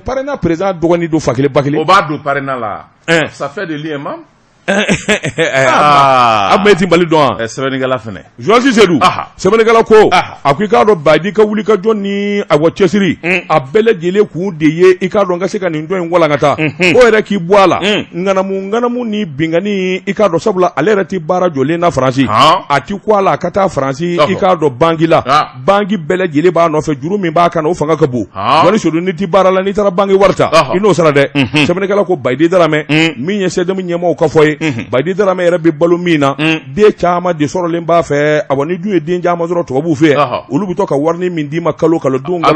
Parrainage président dɔgɔnin don fa kelen ba kelen. O b'a don parrainage la. Ça fait de lui un membre. A bɛ ti Mali dɔn sɛbɛnnikɛla fɛnɛ Jɔnti Sedu sɛbɛnnikɛla ko a ko i k'a dɔn Bayidi ka wulikajɔ ni a wa cɛsiri a bɛɛ lajɛlen kun de ye i k'a dɔn ka se ka nin dɔn in walankata o yɛrɛ k'i bɔ a la ŋanamu ni bingani i k'a dɔn sabula ale yɛrɛ ti baara jɔlen na Faransi a ti ko a la a ka taa Faransi i k'a dɔn banki la banki bɛɛ lajɛlen b'a nɔfɛ juru min b'a kan o fanga ka bon Jɔnti Sedu ni ti baara la n'i taara banki wari ta i n'o sara dɛ sɛbɛnnikɛla ko Bayidi Daramɛ min ye CDM ɲɛmɔgɔw ka fɔ ye Bayidi Daramɛ yɛrɛ bɛ balo min na den caman de sɔrɔlen b'a fɛ a ni dun ye den caman sɔrɔ tubabuw fɛ olu bɛ to ka wari min d'i ma kalo denw ka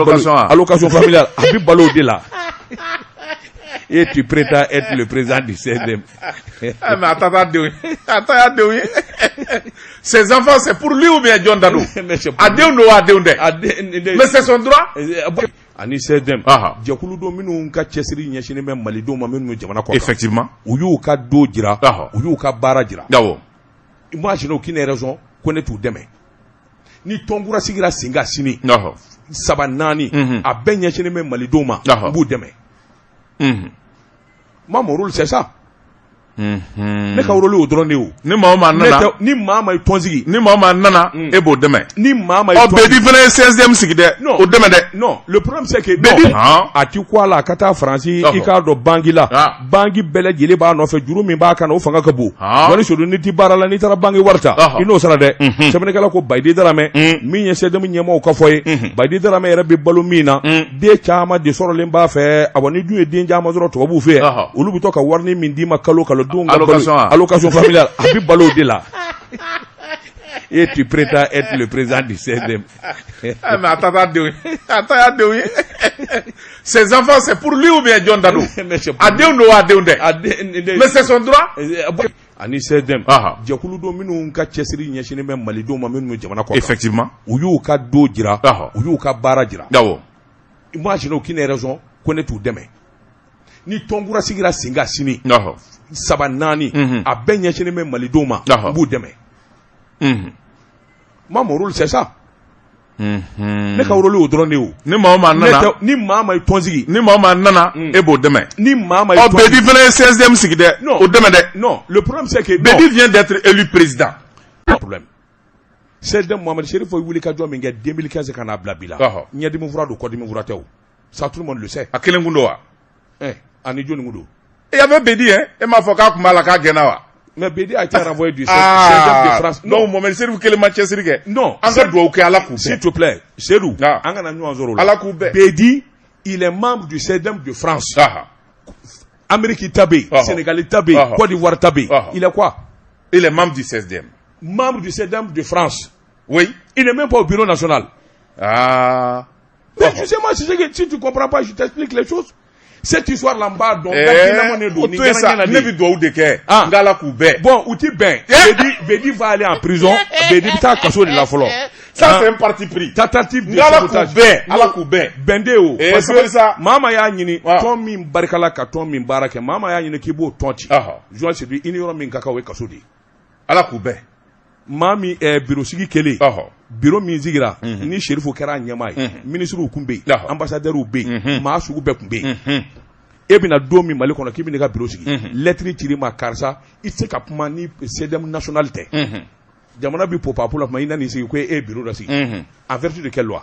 allocation familiale a bɛ balo o de la et tu prétends être le président du 16e. Mais attends, ses enfants, c'est pour lui ou bien John Dadou? Mais c'est son droit. Ani 16e jɛkulu don minnu ka cɛsiri ɲɛsinnen bɛ malidenw ma minnu jamana kɔnɔ effectivement u y'u ka do jira u y'u ka baara jira imagine aucune raison ko ne t'u dɛmɛ ni tɔnkura sigira sen kan sini 3 4 a bɛɛ ɲɛsinnen bɛ malidenw ma u b'u dɛmɛ ma mon rôle c'est ça ne ka rôle o dɔrɔn de o ni maa ma nana ni maa ma tɔnsigi ni maa ma nana e b'o dɛmɛ ni maa ma Bédi fana ye 16e sigi dɛ o dɛmɛ dɛ non le problème c'est que Bédi a ti ko a la a ka taa Faransi i k'a dɔn banki la banki bɛɛ lajɛlen b'a nɔfɛ juru min b'a kan o fanga ka bon Jɔnti Sedu ni ti baara la n'i taara banki wari ta i n'o sara dɛ sɛbɛnnikɛla ko Bayidi Daramɛ min ye CDM ɲɛmɔgɔw ka fɔ ye Bayidi Daramɛ yɛrɛ bɛ balo min na den caman de sɔrɔlen b'a fɛ a ni dun ye den caman sɔrɔ tubabuw fɛ olu bɛ to ka wari min d'i ma kalo denw ka allocation familiale a bɛ balo o de la et tu prétends être le président du 16e. Mais attends, ses enfants, c'est pour lui ou bien John Dadou? Mais c'est son droit. Ani 16e jɛkulu don minnu ka cɛsiri ɲɛsinnen bɛ malidenw ma minnu jamana kɔnɔ effectivement u y'u ka do jira u y'u ka baara jira imagine aucune raison ko ne t'u dɛmɛ ni tɔnkura sigira sen kan sini 3 4 a bɛɛ ɲɛsinnen bɛ malidenw ma u b'u dɛmɛ ma mon rôle c'est ça ne ka rôle o dɔrɔn de o ni maa ma nana ni maa ma tɔnsigi ni maa ma nana e b'o dɛmɛ ni maa ma Bedi fana ye 16e sigi dɛ o dɛmɛ dɛ non le problème c'est que Bedi vient d'être élu président pas problème c'est de Mohamed Chérif fo wuli ka jɔ min kɛ 2015 kana bila bila ɲɛdimi fura do kɔdimi fura tɛ o ça tout le monde le sait a kelen kun do wa ani joni kun do e y avait Bedi hein e m'a fɔ k'a kun b'a la k'a gɛnna wa mais Bedi a été renvoyé du CEDEM de France non Mohamed Chérif kelen ma cɛsiri kɛ non an ka dugawu kɛ Ala k'u bɛɛ s'il te plaît Seydou an kana ɲɔgɔn sɔrɔ o la Ala k'u bɛɛ Bedi il est membre du CEDEM de France Amérique tabe Sénégal tabe Côte d'Ivoire tabe il est quoi il est membre du 16e membre du CEDEM de France oui il n'est même pas au bureau national mais tu sais moi si tu comprends pas je t'explique les choses cette histoire là b'a dɔn ne bɛ dugawu de kɛ n k'Ala k'u bɛɛ bon u ti bɛn Bedi va aller en prison Bedi bɛ taa kaso de la fɔlɔ ça c'est un parti pris tentative de sabotage Ala k'u bɛɛ bɛnde o parce que maa ma y'a ɲini tɔn min barikala ka tɔn min baara kɛ maa ma y'a ɲini k'i b'o tɔn ci Joan Sidi i ni yɔrɔ min ka kan o ye kaso de ye Ala k'u bɛɛ maa min bureau sigi kelen bureau min sigira ni Chérifu kɛra ɲɛmaa ye ministres kun bɛ yen ambassadeurs bɛ yen maa sugu bɛɛ kun bɛ yen e bɛna don min Mali kɔnɔ k'i bɛ n'i ka bureau sigi lettre cili ma karisa i tɛ se ka kuma ni CEDEM national tɛ jamana bɛ pop-up la kuma i nan'i sigi ko e bureau dɔ sigi en vertu de quelle loi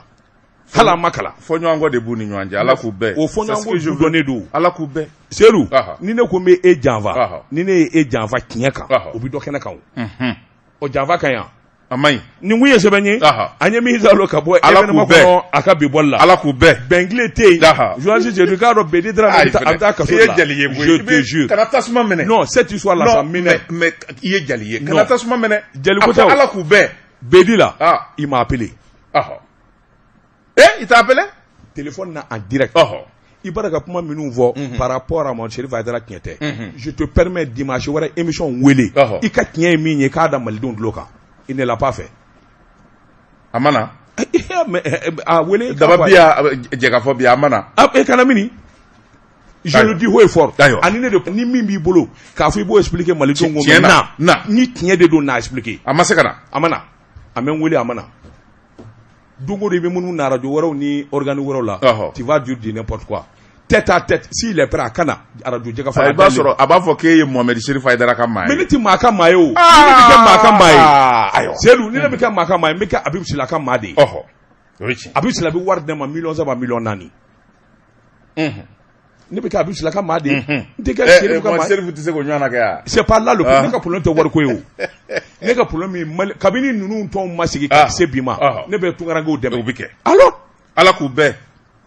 hali an ma kalan fɔɲɔgɔnkɔ de b'u ni ɲɔgɔn cɛ Ala k'u bɛɛ o fɔɲɔgɔnkɔ ju dɔnnen don Ala k'u bɛɛ Seydou ni ne ko n bɛ e janfa ni ne ye e janfa tiɲɛ kan o bɛ dɔ kɛnɛ kan o janfa ka yan a man ɲi nin kun ye sɛbɛn ye an ye min salo ka bɔ événement kɔnɔ a ka bi bɔli la Ala k'u bɛɛ bɛnkile tɛ yen journaliste Seydou k'a dɔn Bedi Dramé a bɛ taa kaso la je te jure kana tasuma minɛ non cette histoire là ça minɛ mais i ye jali ye kana tasuma minɛ jali ko tɛ Ala k'u bɛɛ Bedi la il m'a appelé il t'a appelé téléphone na en direct i b'a ka kuma minnu fɔ par rapport à Mohamed Chérif Aïdara tiɲɛ tɛ je te permets dimanche wɛrɛ émission wele i ka tiɲɛ ye min ye k'a da malidenw tulo kan il ne l'a pas fait a mana a wele daba bi jɛka fɔ bi a mana e kana mini je le dis haut et fort ani ne de ni min b'i bolo k'a fɔ i b'o expliquer malidenw ko na ni tiɲɛ de don n'a expliquer a ma se ka na a mana a mɛ n wele a mana don o don i bɛ minnu na radio wɛrɛw ni organe wɛrɛw la tu vas dire de n'importe quoi tête à tête s'il est prêt a kana radio jɛka fɔ i b'a sɔrɔ a b'a fɔ k'e ye Mohamed Chérif Aïdara ka maa ye mais ne tɛ maa ka maa ye o ni ne bɛ kɛ maa ka maa ye Seydou ni ne bɛ kɛ maa ka maa ye n bɛ kɛ Habib Sila ka maa de ye Habib Sila bɛ wari di ne ma $1,000,000 ne bɛ kɛ Habib Sila ka maa de ye n tɛ kɛ Chérif ka maa ye Chérif tɛ se k'o ɲɔgɔn na kɛ yan c'est pas là le problème ne ka problème tɛ wari ko ye o ne ka problème ye kabini ninnu tɔnw ma sigi ka se bi ma ne bɛ tunkarankew dɛmɛ o bɛ kɛ alors Ala k'u bɛɛ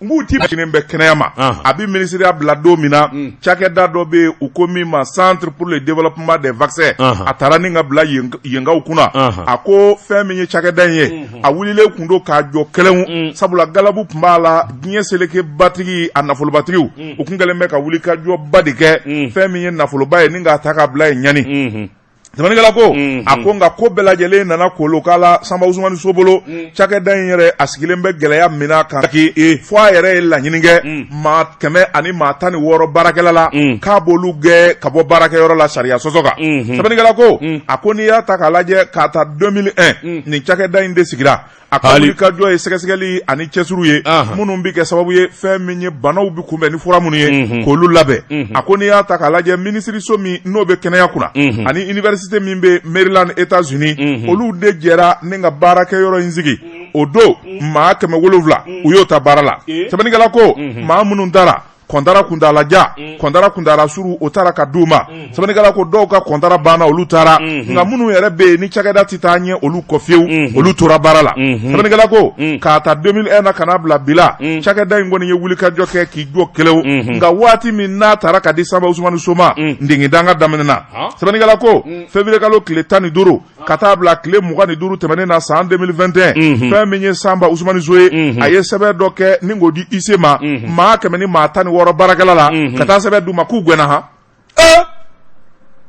n b'u ti kelen bɛ kɛnɛya ma a bɛ ministériya bila don min na cakɛda dɔ bɛ yen u ko min ma centre pour le développement des vaccins a taara ni ka bila yenkaw kunna a ko fɛn min ye cakɛda in ye a wulilen kun do k'a jɔ kɛlɛnw sabula galabu tun b'a la diɲɛ seleke batigi a nafolobatigiw u kun kɛlen bɛ ka wuli ka jɔ ba de kɛ fɛn min ye nafoloba ye ni k'a ta k'a bila yen ɲani tɛmɛnikɛla ko a ko nka ko bɛɛ lajɛlen nana kolo k'a la Sanba Usumani Sobolo cakɛda in yɛrɛ a sigilen bɛ gɛlɛya min na kan fo a yɛrɛ ye laɲini kɛ maa 116 baarakɛla la k'a b'olu gɛn ka bɔ baarakɛyɔrɔ la sariya sɔsɔ kan tɛmɛnikɛla ko a ko n'i y'a ta k'a lajɛ k'a ta 2001 nin cakɛda in de sigira a ka wuli ka jɔ ye sɛgɛsɛgɛli ani cɛsiriw ye minnu bɛ kɛ sababu ye fɛn min ye banaw bɛ kunbɛn ni fura minnu ye k'olu labɛn a ko n'i y'a ta k'a lajɛ minisiriso min n'o bɛ kɛnɛya kunna ani université min bɛ Maryland États-Unis olu de jɛra ni ka baarakɛyɔrɔ in sigi o don maa 700 u y'o ta baara la sɛbɛnnikɛla ko maa minnu taara kɔntara kuntala ja kɔntara kuntala suru o taara ka d'u ma sɛbɛnnikɛla ko dɔw ka kɔntara banna olu taara nka minnu yɛrɛ bɛ yen ni cakɛda tɛ taa ɲɛ olu kɔ fiyewu olu tora baara la sɛbɛnnikɛla ko k'a ta 2001 na ka n'a bila bi la cakɛda in kɔni ye wulikajɔ kɛ k'i jɔ kelewu nka waati min n'a taara ka di Sanba Usumani So ma ndengidanga daminɛna sɛbɛnnikɛla ko février kalo tile 15 ka taa bila tile 25 tɛmɛnen na san 2021 fɛn min ye Sanba Usumani So ye a ye sɛbɛn dɔ kɛ ni k'o di IC ma maa 100 ni maa 16 baarakɛla la ka taa sɛbɛn d'u ma k'u gɛnna ha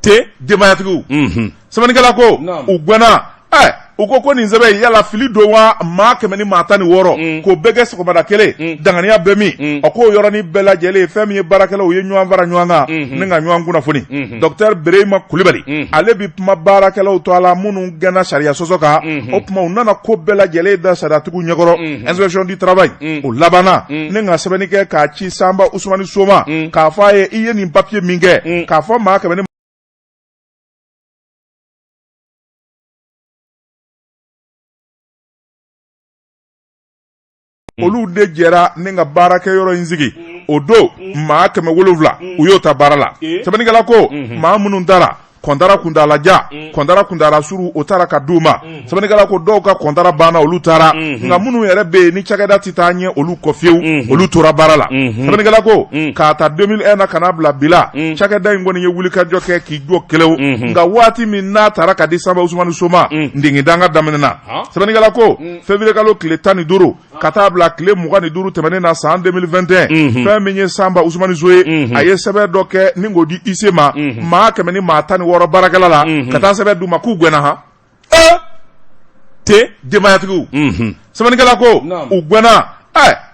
te denbayatigiw sɛbɛnnikɛla ko u gɛnna u ko nin sɛbɛn yala fili don wa maa 100 ni maa 16 k'o bɛɛ kɛ sɔgɔmada kelen danganiya bɛ min o k'o yɔrɔnin bɛɛ lajɛlen fɛn min ye baarakɛlaw u ye ɲɔgɔn fara ɲɔgɔn kan ni ka ɲɔgɔn kunnafoni Dr Birahima Kulibali ale bi kuma baarakɛlaw to a la minnu gɛnna sariya sɔsɔ kan o tuma u nana ko bɛɛ lajɛlen da sariyatigiw ɲɛkɔrɔ inspection du travail o labanna ni ka sɛbɛnni kɛ k'a ci Sanba Usumani Soma k'a fɔ a ye i ye nin papier min kɛ k'a fɔ maa 100 olu de jɛra ni ka baarakɛyɔrɔ in sigi o don maa 700 u y'o ta baara la sɛbɛnnikɛla ko maa minnu taara kɔntara kuntalaja kɔntara kuntala suru o taara ka d'u ma sɛbɛnnikɛla ko dɔw ka kɔntara banna olu taara nka minnu yɛrɛ bɛ yen ni cakɛda tɛ taa ɲɛ olu kɔ fiyewu olu tora baara la sɛbɛnnikɛla ko k'a ta 2001 na ka n'a bila bi la cakɛda in kɔni ye wulikajɔ kɛ k'i jɔ kelewu nka waati min n'a taara ka di Sanba Usumani Soma ndingidanga daminɛna sɛbɛnnikɛla ko février kalo tile 15 ka taa bila tile 25 tɛmɛnen na san 2021 fɛn min ye Sanba Usumani So ye a ye sɛbɛn dɔ kɛ ni k'o di IC ma maa 100 ni maa 16 baarakɛla la ka taa sɛbɛn d'u ma k'u gɛnna ha te denbayatigiw sɛbɛnnikɛla ko u gɛnna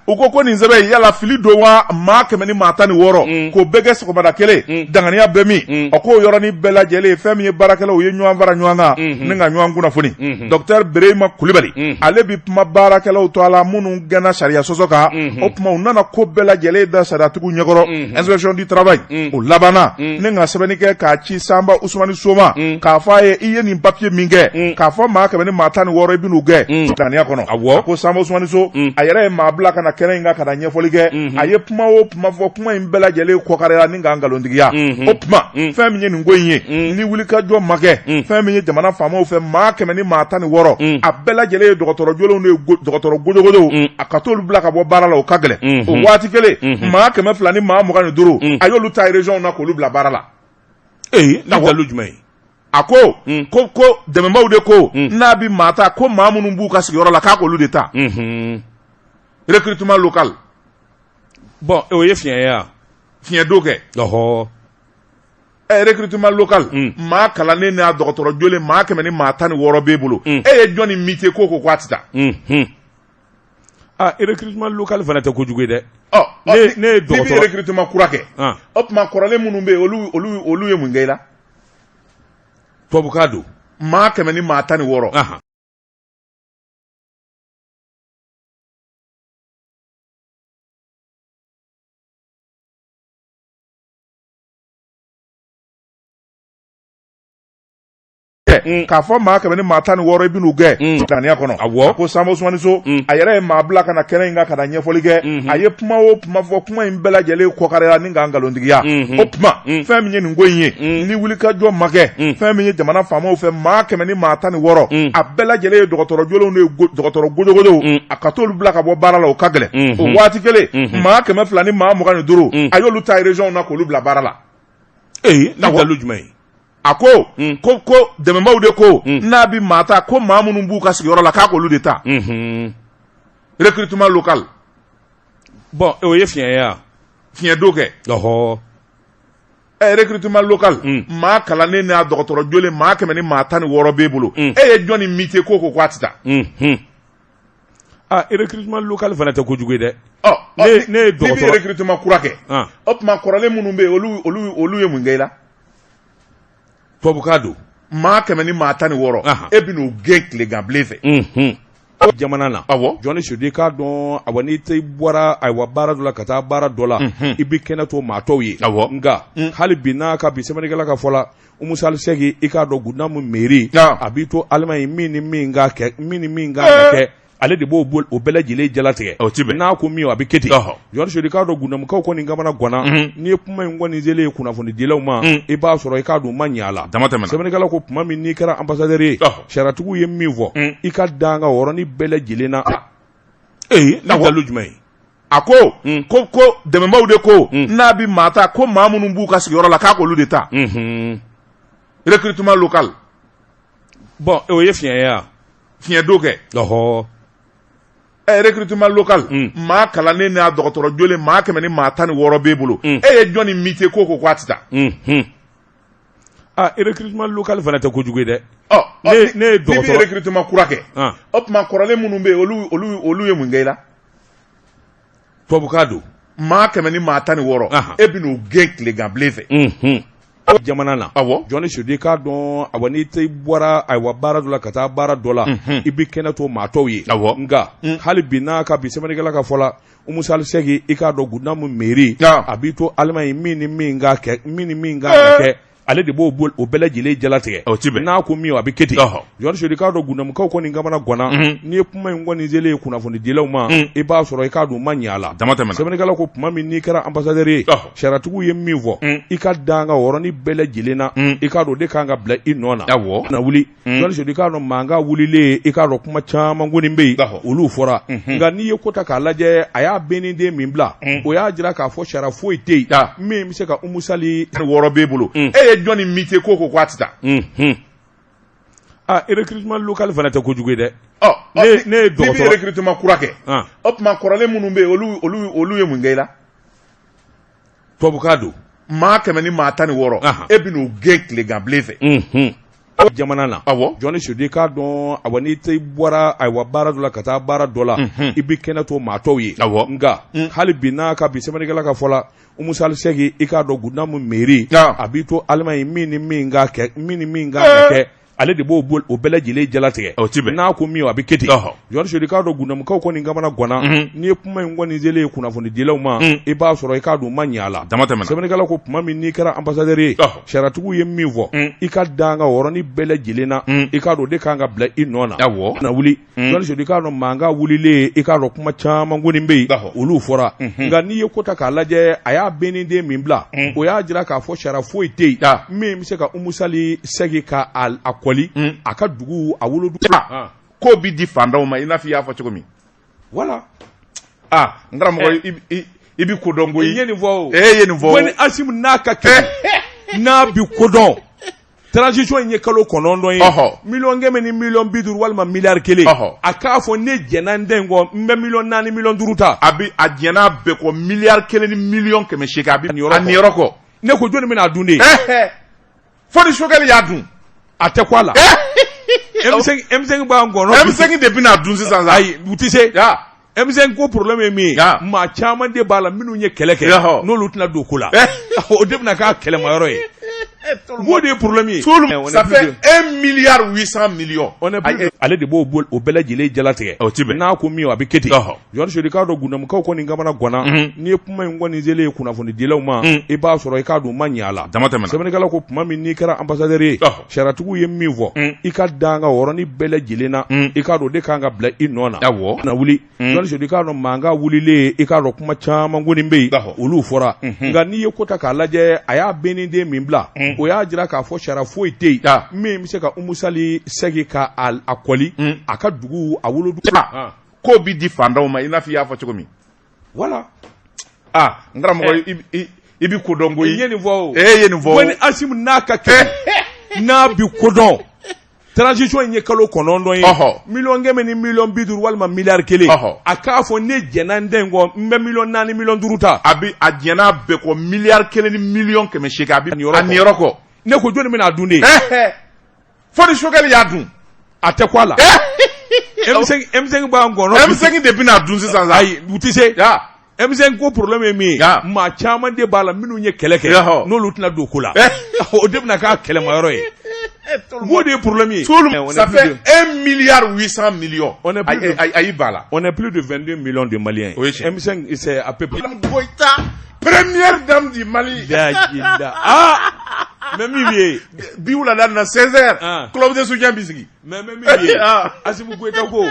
u ko nin sɛbɛn yala fili don wa maa 100 ni maa 16 k'o bɛɛ kɛ sɔgɔmada kelen danganiya bɛ min o k'o yɔrɔnin bɛɛ lajɛlen fɛn min ye baarakɛlaw u ye ɲɔgɔn fara ɲɔgɔn kan ni ka ɲɔgɔn kunnafoni Dr Birahima Kulibali ale bi kuma baarakɛlaw to a la minnu gɛnna sariya sɔsɔ kan o tuma u nana ko bɛɛ lajɛlen da sariyatigiw ɲɛkɔrɔ inspection du travail o labanna ni ka sɛbɛnni kɛ k'a ci Sanba Usumani Soma k'a fɔ a ye i ye nin papier min kɛ k'a fɔ maa 100 ni maa 16 i bɛn'u gɛn danganiya kɔnɔ ko Sanba Usumani So a yɛrɛ ye maa bila ka na kɛnɛ in ka na ɲɛfɔli kɛ a ye kuma o kuma fɔ kuma in bɛɛ lajɛlen kɔkarela ni ka nkalontigiya o tuma fɛn min ye nin ko in ye ni wulikajɔ ma kɛ fɛn min ye jamana faamaw fɛ maa 100 ni maa 16 a bɛɛ lajɛlen ye dɔgɔtɔrɔ jolenw de ye dɔgɔtɔrɔ gojogojow a ka t'olu bila ka bɔ baara la o ka gɛlɛn o waati kelen maa 200 ni maa 25 a y'olu ta région na k'olu bila baara la ni dalu jumɛn ye a ko dɛmɛbaw de ko n'a bi maa ta ko maa minnu b'u ka sigiyɔrɔ la k'a k'olu de ta recrutement local bon o ye fiɲɛ ye a fiɲɛ do kɛ recrutement local maa kalannen n'a dɔgɔtɔrɔ jolen maa 100 ni maa 16 b'e bolo e ye jɔn ni métier ko a tɛ taa recrutement local fana tɛ kojugu ye dɛ ne ye dɔgɔtɔrɔ recrutement kura kɛ o tuma kɔrɔlen minnu bɛ yen olu ye mun kɛ i la tubabukan don maa 100 ni maa 16 k'a fɔ maa 100 ni maa 16 i bɛn'u gɛn danganiya kɔnɔ ko Sanba Usumani So a yɛrɛ ye maa bila ka na kɛnɛ in ka na ɲɛfɔli kɛ a ye kuma o kuma fɔ kuma in bɛɛ lajɛlen kɔkarela ni ka nkalontigiya o tuma fɛn min ye nin ko in ye ni wulikajɔ ma kɛ fɛn min ye jamana faamaw fɛ maa 100 ni maa 16 a bɛɛ lajɛlen ye dɔgɔtɔrɔ jolenw de ye dɔgɔtɔrɔ gojogojow a ka t'olu bila ka bɔ baara la o ka gɛlɛn o waati kelen maa 200 ni maa 25 a y'olu ta région na k'olu bila baara la ni dalu jumɛn ye a ko dɛmɛbaw de ko n'a bi maa ta ko maa minnu b'u ka sigiyɔrɔ la k'a k'olu de ta recrutement local bon o ye fiɲɛ ye a fiɲɛ do kɛ recrutement local maa kalannen n'a dɔgɔtɔrɔ jolen maa 100 ni maa 16 b'e bolo e ye jɔn ni métier ko a tɛ taa recrutement local fana tɛ kojugu ye dɛ ne ye dɔgɔtɔrɔ recrutement kura kɛ o tuma kɔrɔlen minnu bɛ yen olu ye mun kɛ i la tubabukan don maa 100 ni maa 16 e bɛn'u gɛn tileganbilen fɛ jamana na jɔnni sudi k'a dɔn awɔ n'i tɛ bɔra ayiwa baara dɔ la ka taa baara dɔ la i bɛ kɛnɛ to maa tɔw ye nka hali bi n'a ka bi sɛbɛnnikɛla ka fɔ la Umu Sali Sɛki i k'a dɔn Gunamu mairie a b'i to Allemagne min ni min ka kɛ ale de b'o o bɛɛ lajɛlen jalatigɛ n'a ko min a bɛ kɛ ten jɔnni sudi k'a dɔn Gunamukaw kɔni kamana ganna n'i ye kuma in kɔni selen ye kunnafonidilaw ma i b'a sɔrɔ i k'a dɔn ma ɲɛ a la sɛbɛnnikɛla ko tuma min n'i kɛra ambassadeur ye sariyatigiw ye min fɔ i ka dan ka yɔrɔnin bɛɛ lajɛlen na ni dalu jumɛn ye a ko dɛmɛbaw de ko n'a bi maa ta ko maa minnu b'u ka sigiyɔrɔ la k'a k'olu de ta recrutement local bon o ye fiɲɛ ye a fiɲɛ do kɛ recrutement local maa kalannen n'a dɔgɔtɔrɔ jolen maa 100 ni maa 16 b'e bolo e ye jɔn ni métier ko a tɛ taa recrutement local fana tɛ kojugu ye dɛ ne docteur recrutement kurake ma korale munun be olu ye mun geila tobukado ma kemeni ma tani woro e binu gen kle gamblefe jamana na jɔnni sudi k'a dɔn awɔ n'i tɛ bɔra ayiwa baara dɔ la ka taa baara dɔ la i bɛ kɛnɛ to maatɔw ye nka hali bi n'a ka bi sɛbɛnnikɛla ka fɔ la umusali segi i k'a dɔn gudamu meri a b'i to alimayi min ni min ka kɛ kɛ ale de b'o o bɛɛ lajɛlen jalatigɛ n'a ko min a bɛ kɛ ten jɔnni sudi k'a dɔn gudamukaw kɔni kamana ganna n'i ye kuma in kɔni selen kunnafoni dilaw ma i b'a sɔrɔ i k'a dɔn ma ɲɛ a la sɛbɛnnikɛla ko tuma min n'i kɛra ambassadeur ye sariyatigiw ye min fɔ i ka dan ka wɔrɔnin bɛɛ lajɛlen na i k'a dɔn o de kan ka bila i nɔ na na wuli jɔnni sudi k'a dɔn mankan wulilen i k'a dɔn kuma caman kɔni bɛ yen olu fɔra nka n'i ye ko ta k'a lajɛ a y'a bɛnnen min bila o y'a jira k'a fɔ sariya foyi tɛ yen min bɛ se ka umusali wɔɔrɔ b'e bolo jɔnni mite ko a ti taa recrutement local fana tɛ kojugu ye dɛ ne ye docteur recrutement kura kɛ o tuma kɔrɔlen minnu bɛ yen olu ye mun kɛ i la tubabukan don maa kɛmɛ ni maa 16 e bɛn'o gɛn tileganbilen fɛ jamana na jɔnni sudi k'a dɔn awɔ n'i tɛ bɔra ayiwa baara dɔ la ka taa baara dɔ la i bɛ kɛnɛ to maatɔw ye nka hali bi n'a ka bi sɛbɛnnikɛla ka fɔ la umusali segi i k'a dɔn gudamu meri a b'i to alimayi min ni min ka kɛ ale de b'o o bɛɛ lajɛlen jalatigɛ n'a ko min a bɛ kɛ ten jɔnni sudi k'a dɔn gudamukaw kɔni kamana ganna n'i ye kuma in kɔni selen kunnafoni dilaw ma i b'a sɔrɔ i k'a dɔn ma ɲɛ a la sɛbɛnnikɛla ko tuma min n'i kɛra ambassadeur ye sariyatigiw ye min fɔ i ka dan ka wɔrɔnin bɛɛ lajɛlen na i k'a dɔn o de kan ka bila i nɔ na na wuli jɔnni sudi k'a dɔn mankan wulilen i k'a dɔn kuma caman kɔni bɛ yen olu fɔra nka n'i ye ko ta k'a lajɛ a y'a bɛnnen min bila o y'a jira k'a fɔ sariya foyi tɛ yen min bɛ se ka umusali segi ka a a ka dugu a wolodu ko bi di fandaw ma i n'a fɔ i y'a fɔ cogo min wala n karamɔgɔ i bi kodɔn koyi i ye nin fɔ ye nin fɔ ko ni Asimu n'a ka kɛ n'a bi kodɔn transition in ye kalo 9 ye miliyɔn kɛmɛ ni miliyɔn 50 walima miliyari 1 a k'a fɔ ne jɛnna n den kɔ n bɛ miliyɔn 4 miliyɔn 5 ta a jɛnna bɛɛ kɔ miliyari 1 ni miliyɔn 800 a niyɔrɔ kɔ ne ko jɔnni bɛna a dun de fo ni sokɛli y'a dun a tɛ ko a la M5 b'a ngɔnɔ M5 de bɛna dun sisan sa ayi u tɛ se M5 ko problème ye min ye maa caman de b'a la minnu ye kɛlɛ kɛ n'olu tɛna don ko la o de bɛna k'a kɛlɛmayɔrɔ ye o de ye problème ye ça fait 1,8 milliard ale de b'o o bɛɛ lajɛlen jalatigɛ n'a ko min a bɛ kɛ ten jɔnni sudi k'a dɔn gudamukaw kɔni kamana ganna n'i ye kuma in kɔni selen kunnafoni dilaw ma i b'a sɔrɔ i k'a dɔn ma ɲɛ a la sɛbɛnnikɛla ko tuma min n'i kɛra ambassadeur ye sariyatigiw ye min fɔ i ka dan ka wɔrɔnin bɛɛ lajɛlen na i k'a dɔn o de kan ka bila i nɔ na na wuli jɔnni sudi k'a dɔn mankan wulilen i k'a dɔn kuma caman kɔni bɛ yen olu fɔra nka n'i ye ko ta k'a lajɛ a y'a bɛnnen min bila o y'a jira k'a fɔ sariya foyi tɛ yen min bɛ se ka umusali segi ka a kɔli a ka dugu a wolodu ko bi di fandaw ma i n'a fɔ i y'a fɔ cogo min wala n karamɔgɔ i bi kodɔn koyi i ye nin fɔ ye nin fɔ ko ni Asimu n'a ka kɛ n'a bi kodɔn transition in ye kalo 9 ye miliyɔn kɛmɛ ni miliyɔn 50 walima miliyari 1 a k'a fɔ ne jɛnna n den kɔ n bɛ miliyɔn 4 miliyɔn 5 ta a jɛnna bɛɛ kɔ miliyari 1 ni miliyɔn 800 a niyɔrɔ kɔ ne ko jɔnni bɛna a dun de fo ni sokɛli y'a dun a tɛ ko a la M5 b'a ngɔnɔ M5 de bɛna dun sisan sa ayi u tɛ se M5 ko problème ye min ye maa caman de b'a la minnu ye kɛlɛ kɛ n'olu tɛna don ko la o de bɛna k'a kɛlɛmayɔrɔ ye o de ye problème ye ça fait 1,8 milliard ayi b'a la on est plus de 22 millions de Maliens M5 c'est à peu près première dame du Mali mais min ye bi wulada na 16h club de soutien bi sigi mais min ye Asimu Goyita ko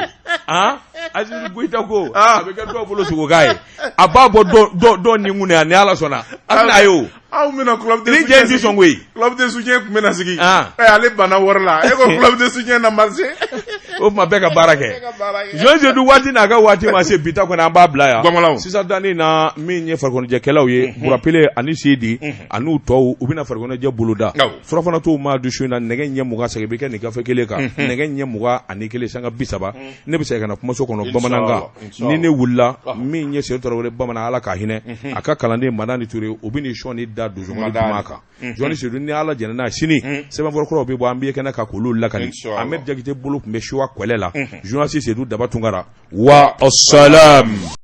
Asimu Goyita ko a bɛ kɛ dɔw bolo sogoka ye a b'a bɔ dɔ ni ŋun ni Ala sɔnna a bɛna a ye o aw bɛna club de soutien ni jɛn ti sɔn koyi club de soutien tun bɛna sigi ale bana wari la e ko club de soutien na marché o ma bɛɛ ka baara kɛ Joyce du waati n'a ka waati ma se bita kɔnɔ an b'a bila yan sisan dani na min ye farikoloɲɛkɛlaw ye Burapele ani Sidi an'u tɔw u bɛna farikoloɲɛjɛ boloda surafana t'u ma du su in na nɛgɛ ɲɛ 20 segin bɛ kɛ nin gafe kelen kan nɛgɛ ɲɛ 21 sanga 30 ne bɛ se ka na kumaso kɔnɔ bamanankan ni ne wulila min ye Seydou Tarawele bamanan Ala ka hinɛ a ka kalanden Madani Touré u bɛ ni sɔni da dusukun kuma kan Joyce Seydou ni Ala jɛna n'a sini sɛbɛnfɔlɔkɔrɔw bɛ bɔ an bɛ kɛnɛ ka k'olu lakali Ahmed Jakite bolo tun bɛ Choix Kwɛlɛ la journaliste Seydou Daba Tunkara wa assalam